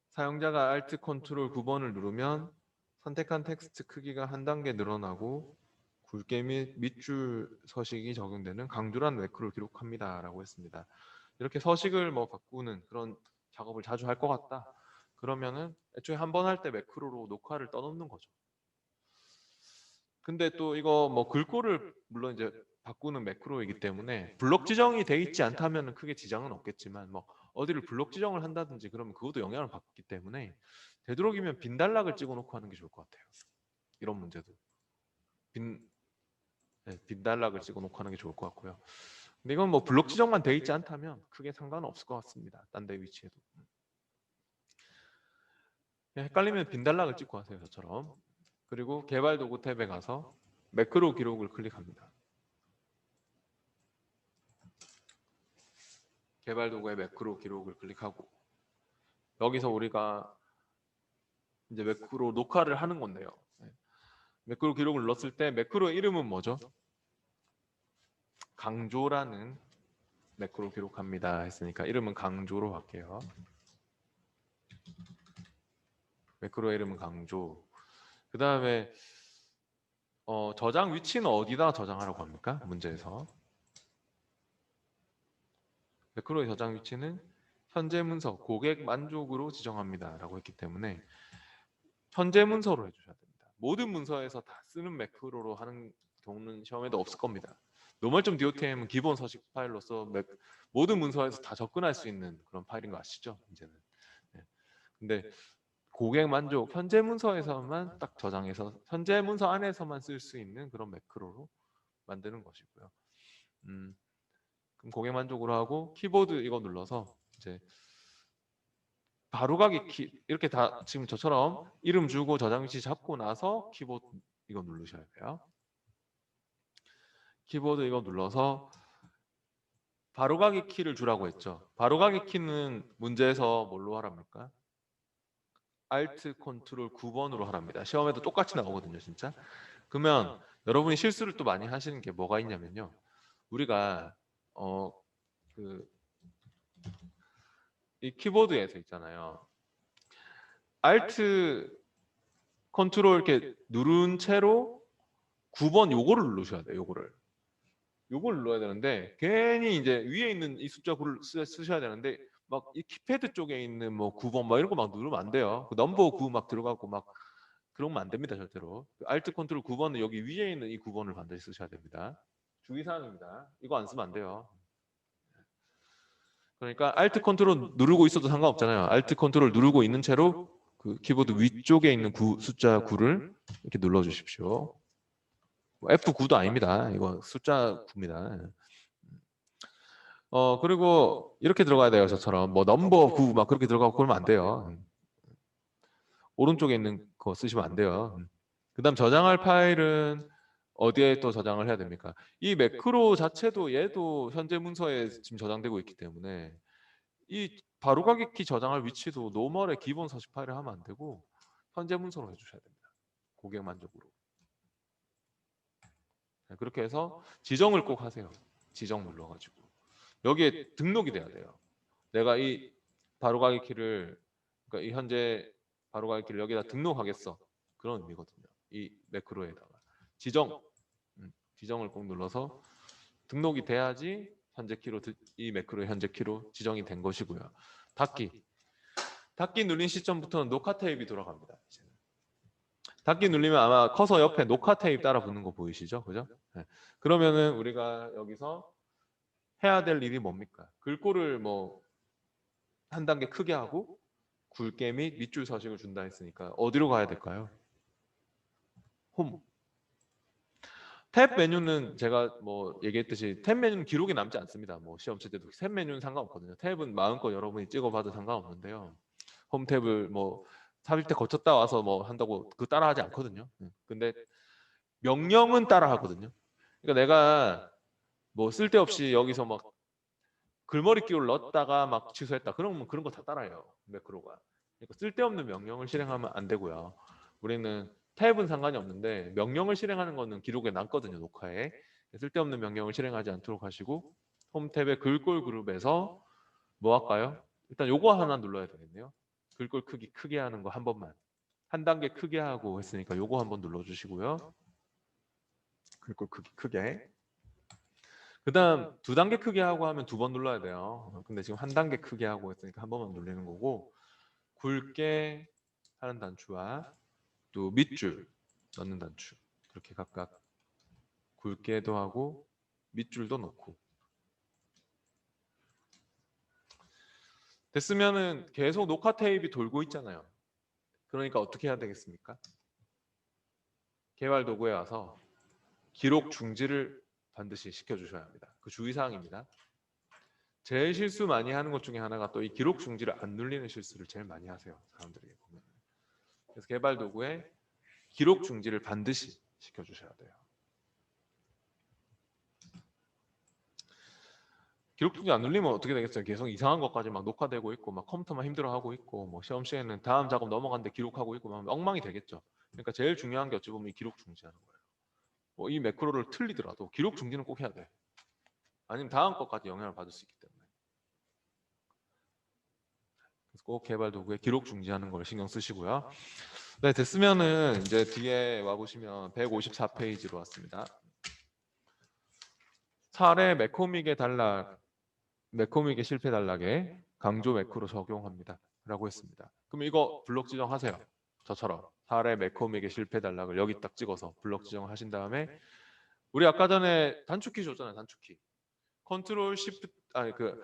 사용자가 Alt Ctrl 9번을 누르면 선택한 텍스트 크기가 한 단계 늘어나고 굵게 및 밑줄 서식이 적용되는 강조란 매크로를 기록합니다 라고 했습니다. 이렇게 서식을 뭐 바꾸는 그런 작업을 자주 할 것 같다. 그러면은 애초에 한 번 할 때 매크로로 녹화를 떠놓는 거죠. 근데 또 이거 뭐 글꼴을 물론 이제 바꾸는 매크로이기 때문에 블록 지정이 돼 있지 않다면 크게 지장은 없겠지만 뭐 어디를 블록 지정을 한다든지 그러면 그것도 영향을 받기 때문에 되도록이면 빈 단락을 찍어 놓고 하는 게 좋을 것 같아요. 이런 문제도 빈 단락을 찍어 놓고 하는 게 좋을 것 같고요. 근데 이건 뭐 블록 지정만 돼 있지 않다면 크게 상관은 없을 것 같습니다. 딴 데 위치에도. 헷갈리면 빈 단락을 찍고 하세요. 저처럼. 그리고 개발 도구 탭에 가서 매크로 기록을 클릭합니다. 개발 도구의 매크로 기록을 클릭하고 여기서 우리가 이제 매크로 녹화를 하는 건데요. 매크로 기록을 눌렀을 때 매크로의 이름은 뭐죠? 강조라는 매크로 기록합니다 했으니까 이름은 강조로 할게요. 매크로의 이름은 강조. 그 다음에 저장 위치는 어디다 저장하라고 합니까? 문제에서 매크로의 저장 위치는 현재 문서 고객 만족으로 지정합니다 라고 했기 때문에 현재 문서로 해주셔야 됩니다. 모든 문서에서 다 쓰는 매크로로 하는 경우는 시험에도 없을 겁니다. 노멀점 DOTM은 기본 서식 파일로서 모든 문서에서 다 접근할 수 있는 그런 파일인 거 아시죠? 이제는. 네. 근데 고객 만족 현재 문서에서만 딱 저장해서 현재 문서 안에서만 쓸 수 있는 그런 매크로로 만드는 것이고요. 그럼 고객 만족으로 하고 키보드 이거 눌러서 이제 바로가기 키 이렇게 다 지금 저처럼 이름 주고 저장 위치 잡고 나서 키보드 이거 누르셔야 돼요. 키보드 이거 눌러서 바로가기 키를 주라고 했죠. 바로가기 키는 문제에서 뭘로 하랍니까? Alt Ctrl 9번으로 하랍니다. 시험에도 똑같이 나오거든요, 진짜. 그러면 여러분이 실수를 또 많이 하시는 게 뭐가 있냐면요. 우리가 이 키보드에서 있잖아요. Alt Ctrl 이렇게 누른 채로 9번 요거를 누르셔야 돼요. 요걸 눌러야 되는데 괜히 이제 위에 있는 이 숫자 9를 쓰셔야 되는데 막 이 키패드 쪽에 있는 뭐 9번 막 이런 거 막 누르면 안 돼요. 그 넘버 9 막 들어가고 막 그러면 안 됩니다. 절대로. Alt Ctrl 9번은 여기 위에 있는 이 9번을 반드시 쓰셔야 됩니다. 주의사항입니다. 이거 안 쓰면 안 돼요. 그러니까 Alt Ctrl 누르고 있어도 상관없잖아요. Alt Ctrl 누르고 있는 채로 그 키보드 위쪽에 있는 숫자 9를 이렇게 눌러 주십시오. F9도 아닙니다. 이거 숫자 9입니다. 그리고 이렇게 들어가야 돼요. 저처럼 뭐 넘버 9 막 그렇게 들어가고 그러면 안 돼요. 오른쪽에 있는 거 쓰시면 안 돼요. 그다음 저장할 파일은 어디에 또 저장을 해야 됩니까? 이 매크로 자체도 얘도 현재 문서에 지금 저장되고 있기 때문에 이 바로가기 키 저장할 위치도 노멀의 기본 서식 파일을 하면 안 되고 현재 문서로 해주셔야 됩니다. 고객 만족으로. 네, 그렇게 해서 지정을 꼭 하세요. 지정 눌러가지고 여기에 등록이 돼야 돼요. 내가 이 바로가기 키를 그러니까 이 현재 바로 갈 길을 여기다 등록하겠어. 그런 의미거든요. 이 매크로에다가 지정을 꼭 눌러서 등록이 돼야지 현재 키로 이 매크로의 현재 키로 지정이 된 것이고요. 닫기 눌린 시점부터는 녹화 테이프가 돌아갑니다. 닫기 눌리면 아마 커서 옆에 녹화 테이프 따라 붙는 거 보이시죠? 그죠? 네. 그러면은 우리가 여기서 해야 될 일이 뭡니까? 글꼴을 뭐 한 단계 크게 하고 굵게 및 밑줄 서식을 준다 했으니까 어디로 가야 될까요? 홈. 탭 메뉴는 제가 뭐 얘기했듯이 탭 메뉴는 기록이 남지 않습니다. 뭐 시험 칠 때도 탭 메뉴는 상관없거든요. 탭은 마음껏 여러분이 찍어봐도 상관없는데요. 홈 탭을 뭐 삽입 때 거쳤다 와서 뭐 한다고 그 따라하지 않거든요. 근데 명령은 따라하거든요. 그러니까 내가 뭐 쓸데없이 여기서 막 글머리 끼를 넣었다가 막 취소했다. 그러면 그런 거 다 따라해요. 매크로가. 그러니까 쓸데없는 명령을 실행하면 안 되고요. 우리는 탭은 상관이 없는데 명령을 실행하는 거는 기록에 남거든요. 녹화에. 쓸데없는 명령을 실행하지 않도록 하시고 홈 탭의 글꼴 그룹에서 뭐 할까요? 일단 요거 하나 눌러야 되겠네요. 글꼴 크기 크게 하는 거 한 번만. 한 단계 크게 하고 했으니까 요거 한번 눌러주시고요. 글꼴 크기 크게. 그 다음 두 단계 크게 하고 하면 두 번 눌러야 돼요. 근데 지금 한 단계 크게 하고 했으니까 한 번만 눌리는 거고 굵게 하는 단추와 또 밑줄 넣는 단추 그렇게 각각 굵게도 하고 밑줄도 넣고 됐으면은 계속 녹화 테이프가 돌고 있잖아요. 그러니까 어떻게 해야 되겠습니까? 개발 도구에 와서 기록 중지를 반드시 시켜주셔야 합니다. 그 주의사항입니다. 제일 실수 많이 하는 것 중에 하나가 또 이 기록 중지를 안 눌리는 실수를 제일 많이 하세요. 사람들이 보면. 그래서 개발 도구에 기록 중지를 반드시 시켜주셔야 돼요. 기록 중지 안 눌리면 어떻게 되겠어요? 계속 이상한 것까지 막 녹화되고 있고 막 컴퓨터만 힘들어하고 있고 뭐 시험 시에는 다음 작업 넘어갔는데 기록하고 있고 막 엉망이 되겠죠. 그러니까 제일 중요한 게 어찌 보면 이 기록 중지하는 거예요. 뭐 이 매크로를 틀리더라도 기록 중지는 꼭 해야 돼. 아니면 다음 것까지 영향을 받을 수 있기 때문에. 그래서 꼭 개발 도구에 기록 중지하는 걸 신경 쓰시고요. 네, 됐으면은 이제 뒤에 와 보시면 154페이지로 왔습니다. 사례 매코믹의 단락, 매코믹의 실패 단락에 강조 매크로 적용합니다. 라고 했습니다. 그럼 이거 블록 지정하세요. 저처럼 사례 매코믹의 실패 단락을 여기 딱 찍어서 블록 지정하신 다음에 우리 아까 전에 단축키 줬잖아요. 단축키. 컨트롤 시프트 아니 그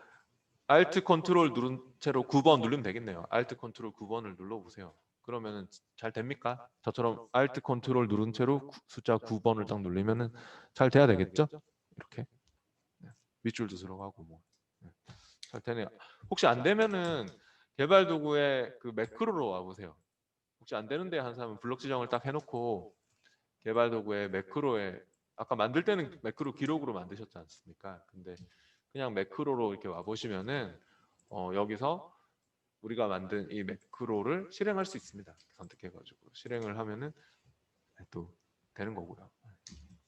알트 컨트롤 누른 채로 9번 누르면 되겠네요. 알트 컨트롤 9번을 눌러 보세요. 그러면은 잘 됩니까? 저처럼 알트 컨트롤 누른 채로 숫자 9번을 딱 누르면은 잘 돼야 되겠죠? 이렇게 밑줄도 들어가고 뭐. 잘 되네요. 혹시 안 되면은 개발 도구에 그 매크로로 와 보세요. 혹시 안 되는데 한 사람은 블록 지정을 딱 해놓고 개발 도구에 매크로에 아까 만들 때는 매크로 기록으로 만드셨지 않습니까? 근데 그냥 매크로로 이렇게 와 보시면은 여기서 우리가 만든 이 매크로를 실행할 수 있습니다. 선택해가지고 실행을 하면은 또 되는 거고요.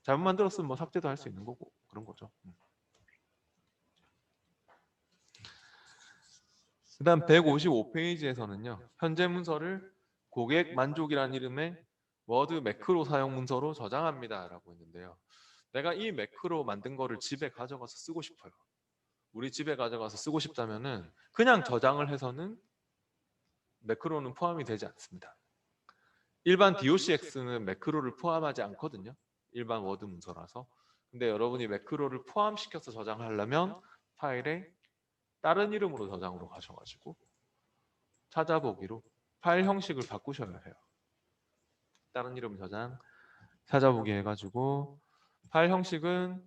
잘못 만들었으면 뭐 삭제도 할 수 있는 거고 그런 거죠. 그다음 155페이지에서는요. 현재 문서를 고객 만족이라는 이름의 워드 매크로 사용 문서로 저장합니다라고 있는데요. 내가 이 매크로 만든 거를 집에 가져가서 쓰고 싶어요. 우리 집에 가져가서 쓰고 싶다면은 그냥 저장을 해서는 매크로는 포함이 되지 않습니다. 일반 DOCX는 매크로를 포함하지 않거든요. 일반 워드 문서라서. 근데 여러분이 매크로를 포함시켜서 저장하려면 파일에 다른 이름으로 저장으로 가셔가지고 찾아보기로 파일 형식을 바꾸셔야 해요. 다른 이름 저장, 찾아보기 해가지고 파일 형식은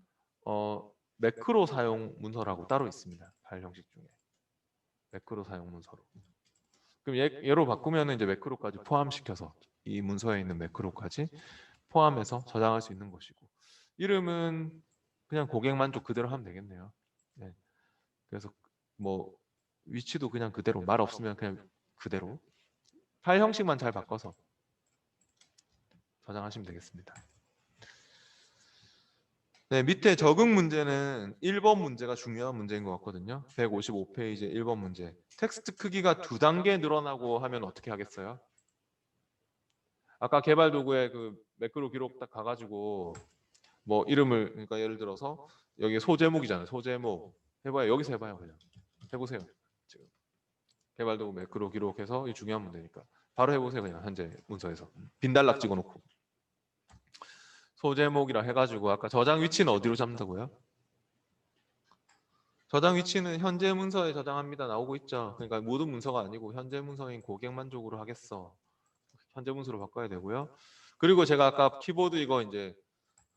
매크로 사용 문서라고 따로 있습니다. 파일 형식 중에 매크로 사용 문서로. 그럼 얘로 바꾸면 이제 매크로까지 포함시켜서 이 문서에 있는 매크로까지 포함해서 저장할 수 있는 것이고 이름은 그냥 고객 만족 그대로 하면 되겠네요. 네. 그래서 뭐 위치도 그냥 그대로 말 없으면 그냥 그대로 파일 형식만 잘 바꿔서 저장하시면 되겠습니다. 네, 밑에 적응 문제는 1번 문제가 중요한 문제인 것 같거든요. 155페이지 1번 문제. 텍스트 크기가 2단계 늘어나고 하면 어떻게 하겠어요? 아까 개발 도구에 그 매크로 기록 딱 가가지고 뭐 이름을 그러니까 예를 들어서 여기 소제목이잖아요. 소제목 해봐요. 여기서 해봐요. 그냥 해보세요. 지금 개발 도구 매크로 기록해서 이 중요한 문제니까 바로 해보세요. 그냥 현재 문서에서 빈 단락 찍어놓고 소제목이라 해가지고 아까 저장 위치는 어디로 잡는다고요? 저장 위치는 현재 문서에 저장합니다. 나오고 있죠. 그러니까 모든 문서가 아니고 현재 문서인 고객 만족으로 하겠어. 현재 문서로 바꿔야 되고요. 그리고 제가 아까 키보드 이거 이제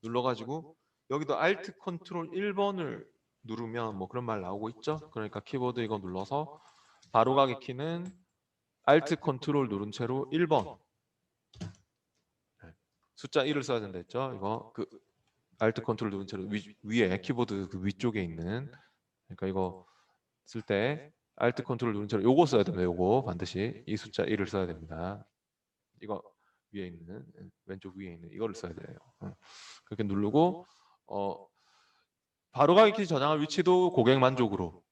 눌러가지고 여기도 Alt Ctrl 1번을 누르면 뭐 그런 말 나오고 있죠. 그러니까 키보드 이거 눌러서 바로가기 키는 Alt Ctrl 누른 채로 1번 숫자 1을 써야 된다 했죠. 이거 그 Alt Ctrl 누른 채로 위에 키보드 그 위쪽에 있는 그러니까 이거 쓸 때 Alt Ctrl 누른 채로 요거 써야 됩니다. 요거 반드시 이 숫자 1을 써야 됩니다. 이거 위에 있는 왼쪽 위에 있는 이거를 써야 돼요. 그렇게 누르고 바로가기 키 저장할 위치도 고객 만족으로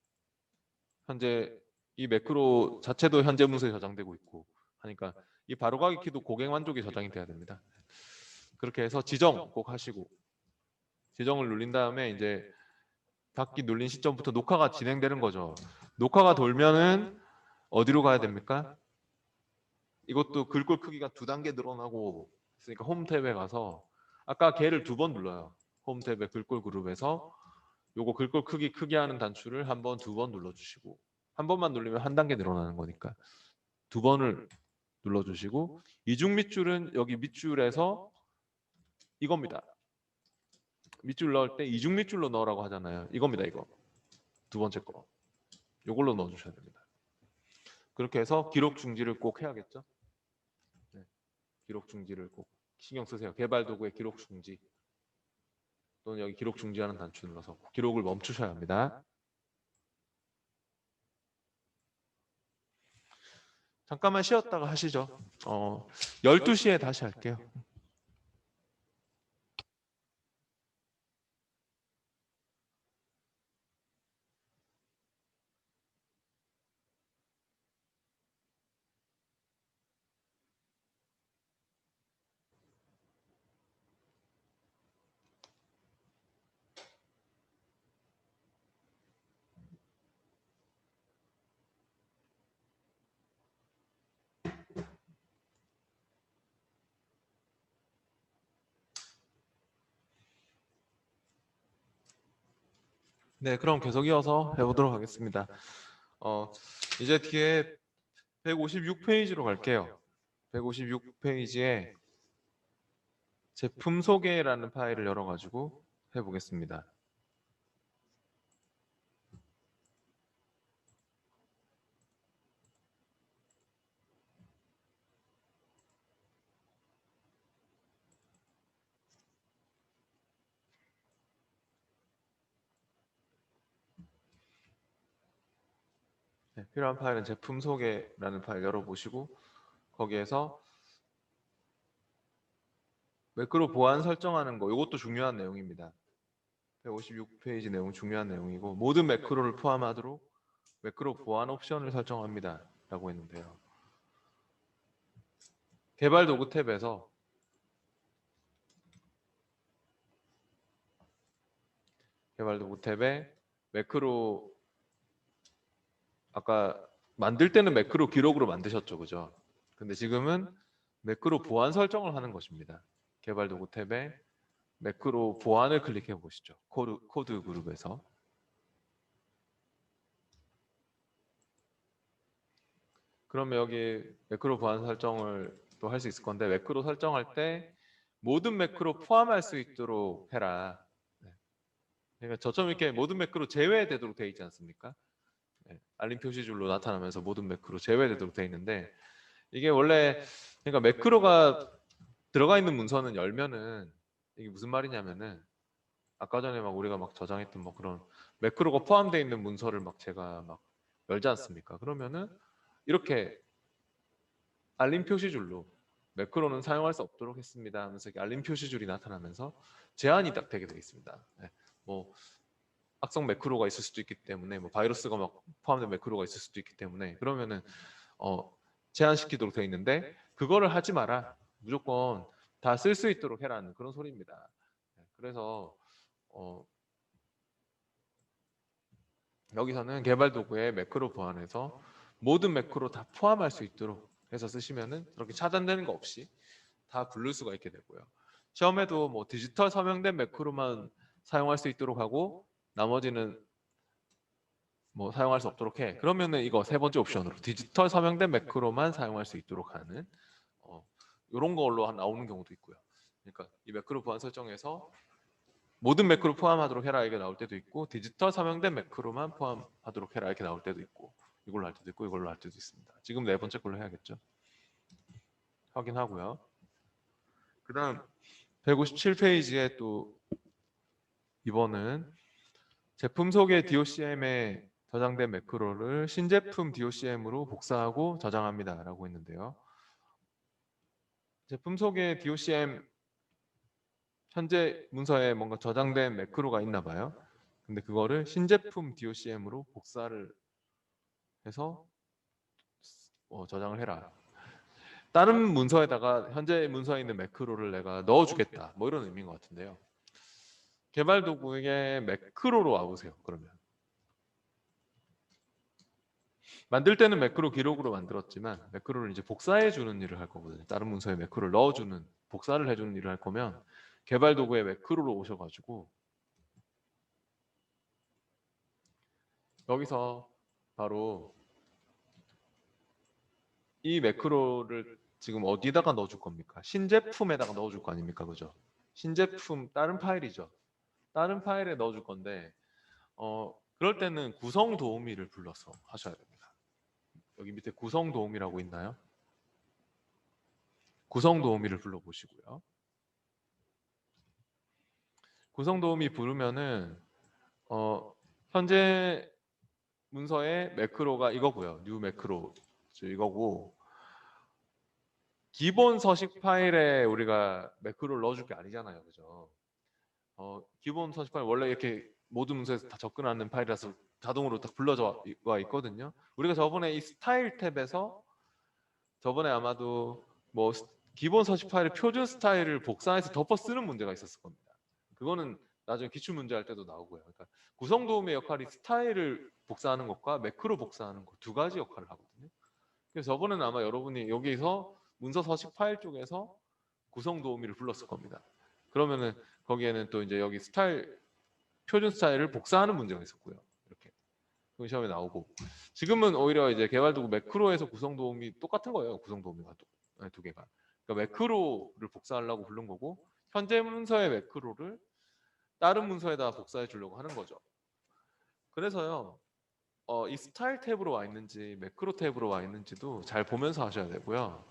현재 이 매크로 자체도 현재 문서에 저장되고 있고 하니까 이 바로가기 키도 고객 만족에 저장이 돼야 됩니다. 그렇게 해서 지정 꼭 하시고 지정을 눌린 다음에 이제 닫기 눌린 시점부터 녹화가 진행되는 거죠. 녹화가 돌면은 어디로 가야 됩니까? 이것도 글꼴 크기가 2단계 늘어나고 있으니까 홈 탭에 가서 아까 걔를 2번 눌러요. 홈 탭에 글꼴 그룹에서 요거 글꼴 크기 크게 하는 단추를 한 번, 2번 눌러주시고 한 번만 누르면 한 단계 늘어나는 거니까 2번을 눌러주시고 이중 밑줄은 여기 밑줄에서 이겁니다. 밑줄 넣을 때 이중 밑줄로 넣으라고 하잖아요. 이겁니다. 이거 2번째 거 요걸로 넣어주셔야 됩니다. 그렇게 해서 기록 중지를 꼭 해야겠죠. 네. 기록 중지를 꼭 신경 쓰세요. 개발 도구의 기록 중지 또는 여기 기록 중지하는 단추 눌러서 기록을 멈추셔야 합니다. 잠깐만 쉬었다가 하시죠. 12시에 다시 할게요. 네, 그럼 계속 이어서 해보도록 하겠습니다. 이제 뒤에 156페이지로 갈게요. 156페이지에 제품 소개라는 파일을 열어가지고 해보겠습니다. 네, 필요한 파일은 제품 소개라는 파일 열어보시고 거기에서 매크로 보안 설정하는 거 이것도 중요한 내용입니다. 156페이지 내용 중요한 내용이고 모든 매크로를 포함하도록 매크로 보안 옵션을 설정합니다 라고 했는데요. 개발 도구 탭에서 개발 도구 탭에 매크로 아까 만들 때는 매크로 기록으로 만드셨죠, 그죠? 근데 지금은 매크로 보안 설정을 하는 것입니다. 개발 도구 탭에 매크로 보안을 클릭해 보시죠. 코드 그룹에서. 그러면 여기 매크로 보안 설정을 또 할 수 있을 건데 매크로 설정할 때 모든 매크로 포함할 수 있도록 해라. 네. 그러니까 저처럼 이렇게 모든 매크로 제외되도록 되어 있지 않습니까? 네. 알림 표시줄로 나타나면서 모든 매크로 제외되도록 되어 있는데 이게 원래 그러니까 매크로가 들어가 있는 문서는 열면은 이게 무슨 말이냐면은 아까 전에 막 우리가 막 저장했던 뭐 그런 매크로가 포함되어 있는 문서를 막 제가 막 열지 않습니까? 그러면은 이렇게 알림 표시줄로 매크로는 사용할 수 없도록 했습니다 하면서 알림 표시줄이 나타나면서 제한이 딱 되게 되어 있습니다. 네. 뭐 악성 매크로가 있을 수도 있기 때문에 뭐 바이러스가 막 포함된 매크로가 있을 수도 있기 때문에 그러면은 제한시키도록 되어 있는데 그거를 하지 마라. 무조건 다 쓸 수 있도록 해라는 그런 소리입니다. 그래서 여기서는 개발 도구에 매크로 보완해서 모든 매크로 다 포함할 수 있도록 해서 쓰시면은 그렇게 차단되는 거 없이 다 부를 수가 있게 되고요. 시험에도 뭐 디지털 서명된 매크로만 사용할 수 있도록 하고 나머지는 뭐 사용할 수 없도록 해. 그러면은 이거 세 번째 옵션으로 디지털 서명된 매크로만 사용할 수 있도록 하는 이런 걸로 나오는 경우도 있고요. 그러니까 이 매크로 보안 설정에서 모든 매크로 포함하도록 해라 이게 나올 때도 있고 디지털 서명된 매크로만 포함하도록 해라 이렇게 나올 때도 있고 이걸로 할 때도 있고 이걸로 할 때도 있습니다. 지금 네 번째 걸로 해야겠죠. 확인하고요. 그다음 157페이지에 또 이번은 제품 소개 DOCM에 저장된 매크로를 신제품 DOCM으로 복사하고 저장합니다 라고 했는데요. 제품 소개 DOCM 현재 문서에 뭔가 저장된 매크로가 있나 봐요. 근데 그거를 신제품 DOCM으로 복사를 해서 저장을 해라. 다른 문서에다가 현재 문서에 있는 매크로를 내가 넣어주겠다. 뭐 이런 의미인 것 같은데요. 개발 도구에 매크로로 와보세요. 그러면 만들 때는 매크로 기록으로 만들었지만 매크로를 이제 복사해 주는 일을 할 거거든요. 다른 문서에 매크로를 넣어주는 복사를 해주는 일을 할 거면 개발 도구에 매크로로 오셔가지고 여기서 바로 이 매크로를 지금 어디다가 넣어줄 겁니까? 신제품에다가 넣어줄 거 아닙니까? 그죠? 신제품 다른 파일이죠. 다른 파일에 넣어줄 건데 그럴 때는 구성 도우미를 불러서 하셔야 됩니다. 여기 밑에 구성 도우미라고 있나요? 구성 도우미를 불러보시고요. 구성 도우미 부르면은 현재 문서의 매크로가 이거고요. 뉴 매크로 이거고 기본 서식 파일에 우리가 매크로를 넣어줄 게 아니잖아요, 그죠? 기본 서식 파일 원래 이렇게 모든 문서에서 다 접근하는 파일이라서 자동으로 딱 불러져 와 있거든요. 우리가 저번에 이 스타일 탭에서 저번에 아마도 뭐 기본 서식 파일의 표준 스타일을 복사해서 덮어 쓰는 문제가 있었을 겁니다. 그거는 나중에 기출 문제 할 때도 나오고요. 그러니까 구성 도우미의 역할이 스타일을 복사하는 것과 매크로 복사하는 것 두 가지 역할을 하거든요. 그래서 저번에는 아마 여러분이 여기서 문서 서식 파일 쪽에서 구성 도우미를 불렀을 겁니다. 그러면은 거기에는 또 이제 여기 스타일 표준 스타일을 복사하는 문제가 있었고요. 이렇게 그 시험에 나오고 지금은 오히려 이제 개발 도구 매크로에서 구성 도우미 똑같은 거예요. 구성 도우미가 두 개가. 그러니까 매크로를 복사하려고 부른 거고 현재 문서의 매크로를 다른 문서에다 복사해 주려고 하는 거죠. 그래서요. 이 스타일 탭으로 와 있는지 매크로 탭으로 와 있는지도 잘 보면서 하셔야 되고요.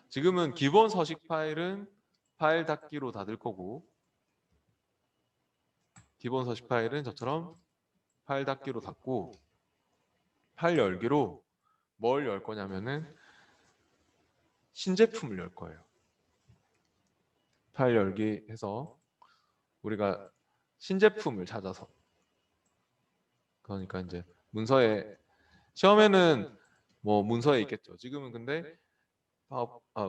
지금은 기본 서식 파일은 파일 닫기로 닫을 거고 기본 서식 파일은 저처럼 파일 닫기로 닫고 파일 열기로 뭘 열 거냐면은 신제품을 열 거예요. 파일 열기 해서 우리가 신제품을 찾아서 그러니까 이제 문서에 시험에는 뭐 문서에 있겠죠. 지금은 근데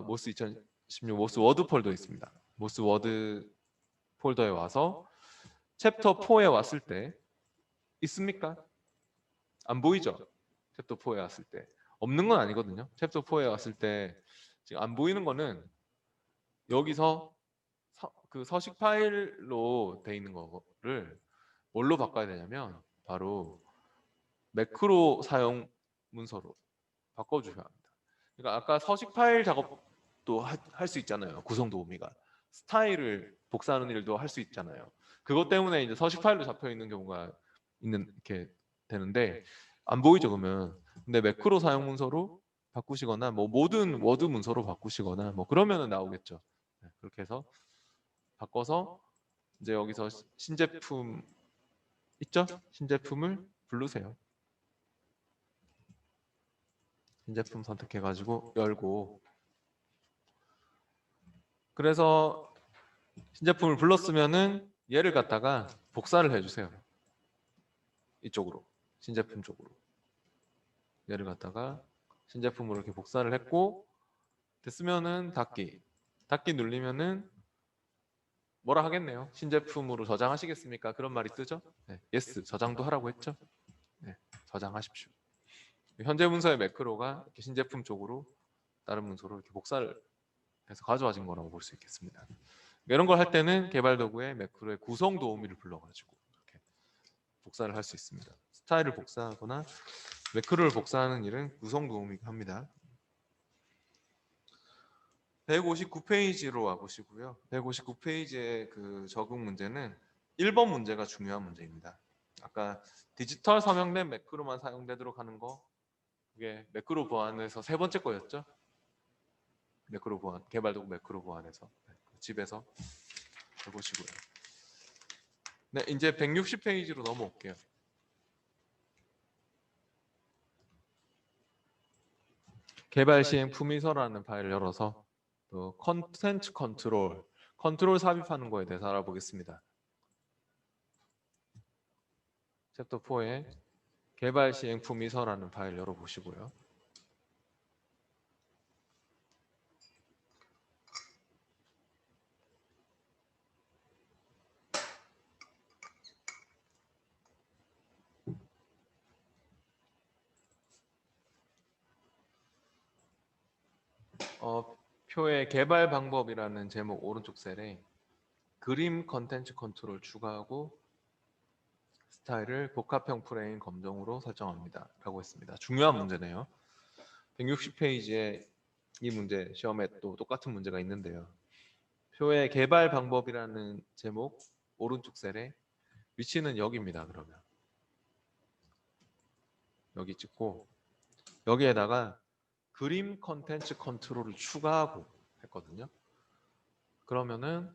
모스 2016 모스 워드 폴더에 있습니다. 모스 워드 폴더에 와서 챕터 4에 왔을 때 있습니까? 안 보이죠? 챕터 4에 왔을 때 없는 건 아니거든요. 챕터 4에 왔을 때 지금 안 보이는 거는 여기서 그 서식 파일로 돼 있는 거를 뭘로 바꿔야 되냐면 바로 매크로 사용 문서로 바꿔주셔야 합니다. 그러니까 아까 서식 파일 작업도 할 수 있잖아요. 구성 도우미가 스타일을 복사하는 일도 할 수 있잖아요. 그것 때문에 이제 서식 파일로 잡혀 있는 경우가 있는 이렇게 되는데 안 보이죠 그러면. 근데 매크로 사용 문서로 바꾸시거나 뭐 모든 워드 문서로 바꾸시거나 뭐 그러면은 나오겠죠. 네, 그렇게 해서 바꿔서 이제 여기서 신제품 있죠? 신제품을 부르세요. 신제품 선택해가지고 열고 그래서 신제품을 불렀으면은 얘를 갖다가 복사를 해주세요. 이쪽으로 신제품 쪽으로 얘를 갖다가 신제품으로 이렇게 복사를 했고 됐으면은 닫기 닫기 누르면은 뭐라 하겠네요. 신제품으로 저장하시겠습니까? 그런 말이 뜨죠. 네, yes, 저장도 하라고 했죠. 네, 저장하십시오. 현재 문서의 매크로가 이렇게 신제품 쪽으로 다른 문서로 이렇게 복사를 해서 가져와진 거라고 볼 수 있겠습니다. 이런 걸 할 때는 개발 도구의 매크로의 구성 도우미를 불러가지고 이렇게 복사를 할 수 있습니다. 스타일을 복사하거나 매크로를 복사하는 일은 구성 도우미가 합니다. 159페이지로 와보시고요. 159페이지의 그 적용 문제는 1번 문제가 중요한 문제입니다. 아까 디지털 서명된 매크로만 사용되도록 하는 거, 그게 매크로 보안에서 세 번째 거였죠. 매크로 보안, 개발도구 매크로 보안에서 집에서 해보시고요. 네, 이제 160페이지로 넘어올게요. 개발 시행 품위서라는 파일을 열어서 또 컨텐츠 컨트롤 삽입하는 거에 대해서 알아보겠습니다. 챕터 4에 개발 시행 품위서라는 파일 열어보시고요. 표의 개발 방법이라는 제목 오른쪽 셀에 그림 컨텐츠 컨트롤 추가하고 스타일을 복합형 프레임 검정으로 설정합니다. 라고 했습니다. 중요한 문제네요. 160페이지에 이 문제 시험에 또 똑같은 문제가 있는데요. 표의 개발 방법이라는 제목 오른쪽 셀에 위치는 여기입니다. 그러면 여기 찍고 여기에다가 그림 컨텐츠 컨트롤을 추가하고 했거든요. 그러면은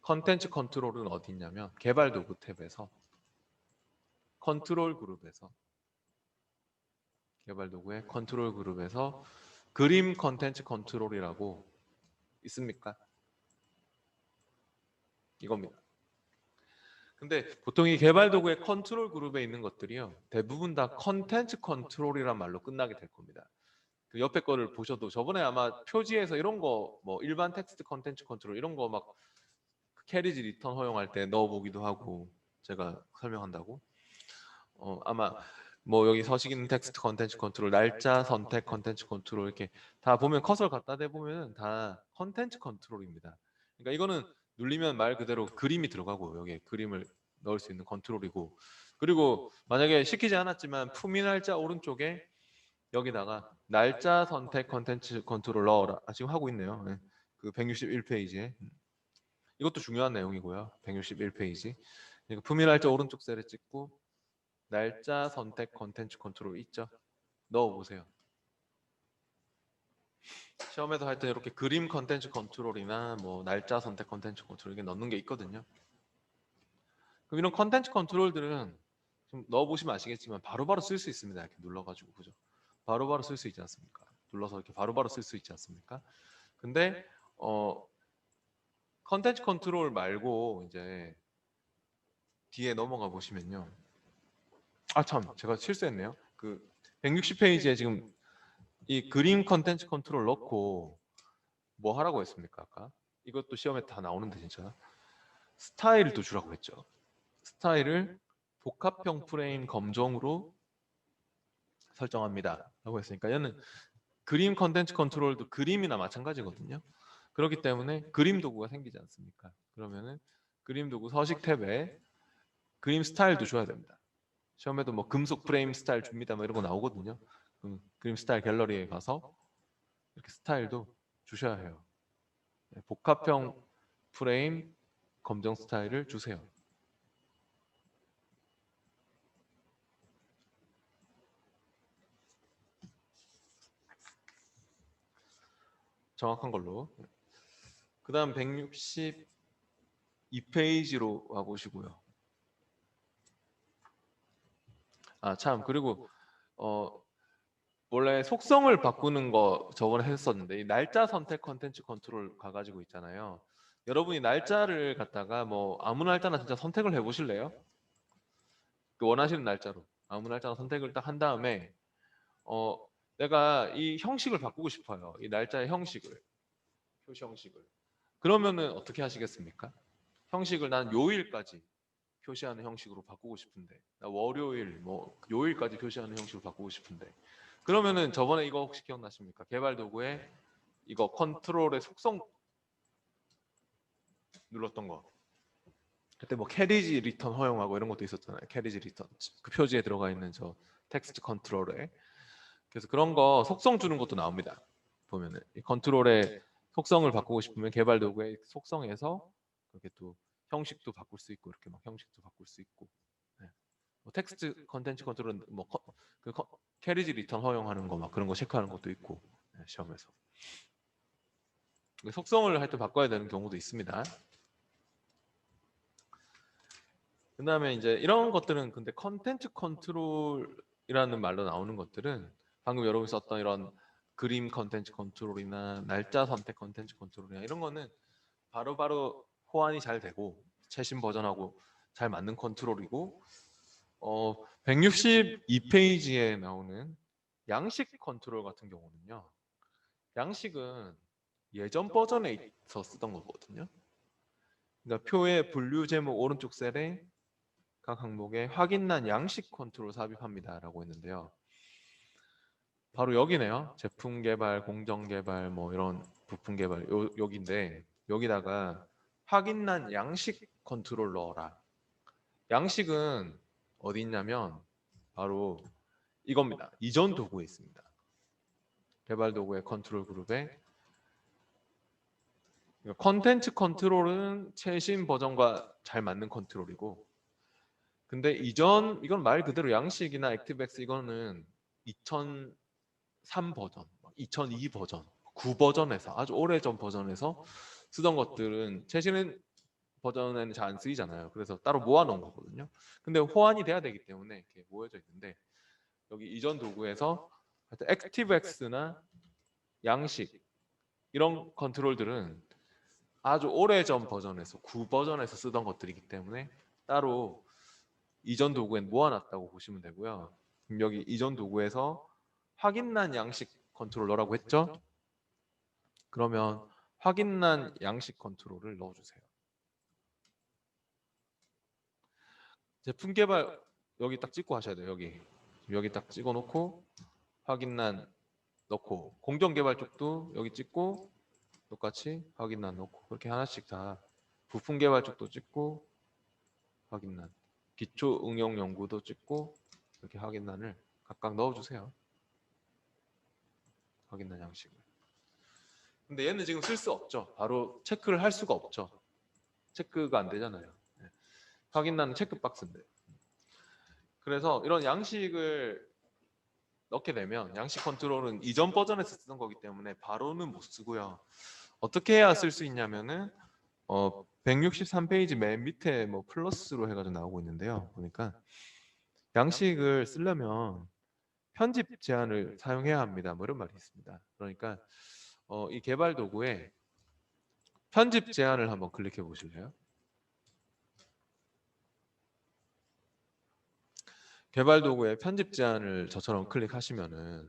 컨텐츠 컨트롤은 어디 있냐면 개발 도구 탭에서 컨트롤 그룹에서 개발 도구의 컨트롤 그룹에서 그림 컨텐츠 컨트롤이라고 있습니까? 이겁니다. 근데 보통 이 개발 도구의 컨트롤 그룹에 있는 것들이요. 대부분 다 컨텐츠 컨트롤이란 말로 끝나게 될 겁니다. 그 옆에 거를 보셔도 저번에 아마 표지에서 이런 거 뭐 일반 텍스트 컨텐츠 컨트롤 이런 거 막 캐리지 리턴 허용할 때 넣어보기도 하고 제가 설명한다고 아마 뭐 여기 서식 있는 텍스트 컨텐츠 컨트롤 날짜 선택 컨텐츠 컨트롤 이렇게 다 보면 커서를 갖다 대보면 다 컨텐츠 컨트롤입니다. 그러니까 이거는 눌리면 말 그대로 그림이 들어가고 여기에 그림을 넣을 수 있는 컨트롤이고 그리고 만약에 시키지 않았지만 품위 날짜 오른쪽에 여기다가 날짜 선택 컨텐츠 컨트롤 넣어라. 지금 하고 있네요. 네. 그 161페이지에 이것도 중요한 내용이고요. 161페이지. 그러니까 품위 날짜 오른쪽 셀에 찍고 날짜 선택 컨텐츠 컨트롤 있죠? 넣어보세요. 시험에서 할 때 이렇게 그림 컨텐츠 컨트롤이나 뭐 날짜 선택 컨텐츠 컨트롤 이게 넣는 게 있거든요. 그럼 이런 컨텐츠 컨트롤들은 좀 넣어보시면 아시겠지만 바로바로 쓸 수 있습니다. 이렇게 눌러가지고 그죠? 바로바로 쓸 수 있지 않습니까? 눌러서 이렇게 바로바로 쓸 수 있지 않습니까? 근데 컨텐츠 컨트롤 말고 이제 뒤에 넘어가 보시면요. 아 참 제가 실수했네요. 그 160페이지에 지금 이 그림 컨텐츠 컨트롤 넣고 뭐 하라고 했습니까? 아까 이것도 시험에 다 나오는데 진짜 스타일을 또 주라고 했죠. 스타일을 복합형 프레임 검정으로 설정합니다. 라고 했으니까 얘는 그림 컨텐츠 컨트롤도 그림이나 마찬가지거든요. 그렇기 때문에 그림 도구가 생기지 않습니까? 그러면은 그림 도구 서식 탭에 그림 스타일도 줘야 됩니다. 시험에도 뭐 금속 프레임 스타일 줍니다. 뭐 이런 거 나오거든요. 그림 스타일 갤러리에 가서 이렇게 스타일도 주셔야 해요. 복합형 프레임 검정 스타일을 주세요. 정확한 걸로. 그 다음 162페이지로 와보시고요. 아, 참, 그리고, 원래 속성을 바꾸는 거 저번에 했었는데, 이 날짜 선택 컨텐츠 컨트롤 가가지고 있잖아요. 여러분이 날짜를 갖다가 뭐, 아무 날짜나 진짜 선택을 해보실래요? 그 원하시는 날짜로. 아무 날짜나 선택을 딱 한 다음에, 내가 이 형식을 바꾸고 싶어요. 이 날짜의 형식을. 표시 형식을. 그러면은 어떻게 하시겠습니까? 형식을 난 요일까지 표시하는 형식으로 바꾸고 싶은데, 나 월요일 뭐 요일까지 표시하는 형식으로 바꾸고 싶은데, 그러면은 저번에 이거 혹시 기억나십니까? 개발 도구에 이거 컨트롤의 속성 눌렀던 거. 그때 뭐 캐리지 리턴 허용하고 이런 것도 있었잖아요. 캐리지 리턴 그 표지에 들어가 있는 저 텍스트 컨트롤에. 그래서 그런 거 속성 주는 것도 나옵니다. 보면은 이 컨트롤의 속성을 바꾸고 싶으면 개발 도구의 속성에서 이렇게 또 형식도 바꿀 수 있고, 이렇게 막 형식도 바꿀 수 있고. 네. 뭐 텍스트 컨텐츠 컨트롤은 뭐 캐리지 리턴 허용하는 거 막 그런 거 체크하는 것도 있고. 네, 시험에서 속성을 할 때 바꿔야 되는 경우도 있습니다. 그다음에 이제 이런 것들은 근데 컨텐츠 컨트롤이라는 말로 나오는 것들은 방금 여러분이 썼던 이런 그림 컨텐츠 컨트롤이나 날짜 선택 컨텐츠 컨트롤이나 이런 거는 바로바로 호환이 잘 되고 최신 버전하고 잘 맞는 컨트롤이고, 162페이지에 나오는 양식 컨트롤 같은 경우는요. 양식은 예전 버전에 서 쓰던 거거든요. 그러니까 표의 분류 제목 오른쪽 셀에 각 항목에 확인란 양식 컨트롤 삽입합니다라고 했는데요. 바로 여기네요. 제품 개발, 공정 개발, 뭐 이런 부품 개발 여기인데, 여기다가 확인란 양식 컨트롤 넣어라. 양식은 어디 있냐면 바로 이겁니다. 이전 도구에 있습니다. 개발 도구의 컨트롤 그룹에 컨텐츠 컨트롤은 최신 버전과 잘 맞는 컨트롤이고, 근데 이전 이건 말 그대로 양식이나 액티브엑스 이거는 2003 버전, 2002 버전, 9 버전에서 아주 오래전 버전에서 쓰던 것들은 최신 버전에는 잘 안 쓰이잖아요. 그래서 따로 모아놓은 거거든요. 근데 호환이 돼야 되기 때문에 이렇게 모여져 있는데, 여기 이전 도구에서 액티브엑스나 양식 이런 컨트롤들은 아주 오래전 버전에서 9 버전에서 쓰던 것들이기 때문에 따로 이전 도구엔 모아놨다고 보시면 되고요. 그럼 여기 이전 도구에서 확인란 양식 컨트롤러라고 했죠? 그러면 확인란 양식 컨트롤을 넣어주세요. 제품 개발 여기 딱 찍고 하셔야 돼요. 여기 딱 찍어놓고 확인란 넣고, 공정 개발 쪽도 여기 찍고 똑같이 확인란 넣고, 그렇게 하나씩 다 부품 개발 쪽도 찍고 확인란, 기초 응용 연구도 찍고 이렇게 확인란을 각각 넣어주세요. 확인란 양식을. 근데 얘는 지금 쓸 수 없죠. 바로 체크를 할 수가 없죠. 체크가 안 되잖아요. 네. 확인란은 체크박스인데. 그래서 이런 양식을 넣게 되면 양식 컨트롤은 이전 버전에서 쓰던 거기 때문에 바로는 못 쓰고요. 어떻게 해야 쓸 수 있냐면은 163페이지 맨 밑에 뭐 플러스로 해가지고 나오고 있는데요. 보니까 양식을 쓰려면 편집 제한을 사용해야 합니다. 뭐 이런 말이 있습니다. 그러니까 이 개발 도구에 편집 제한을 한번 클릭해 보실래요? 개발 도구에 편집 제한을 저처럼 클릭하시면은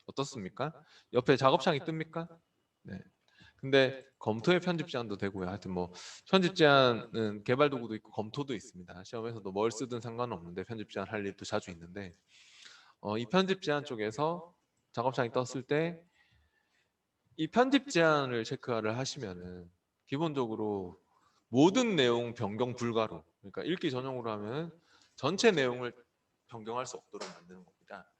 어떻습니까? 옆에 작업창이 뜹니까? 네. 근데 검토의 편집 제한도 되고요. 하여튼 뭐 편집 제한은 개발 도구도 있고 검토도 있습니다. 시험에서도 뭘 쓰든 상관없는데 편집 제한 할 일도 자주 있는데, 이 편집 제한 쪽에서 작업창이 떴을 때 이 편집 제한을 체크를 하시면은 기본적으로 모든 내용 변경 불가로, 그러니까 읽기 전용으로 하면 전체 내용을 변경할 수 없도록 만드는 겁니다.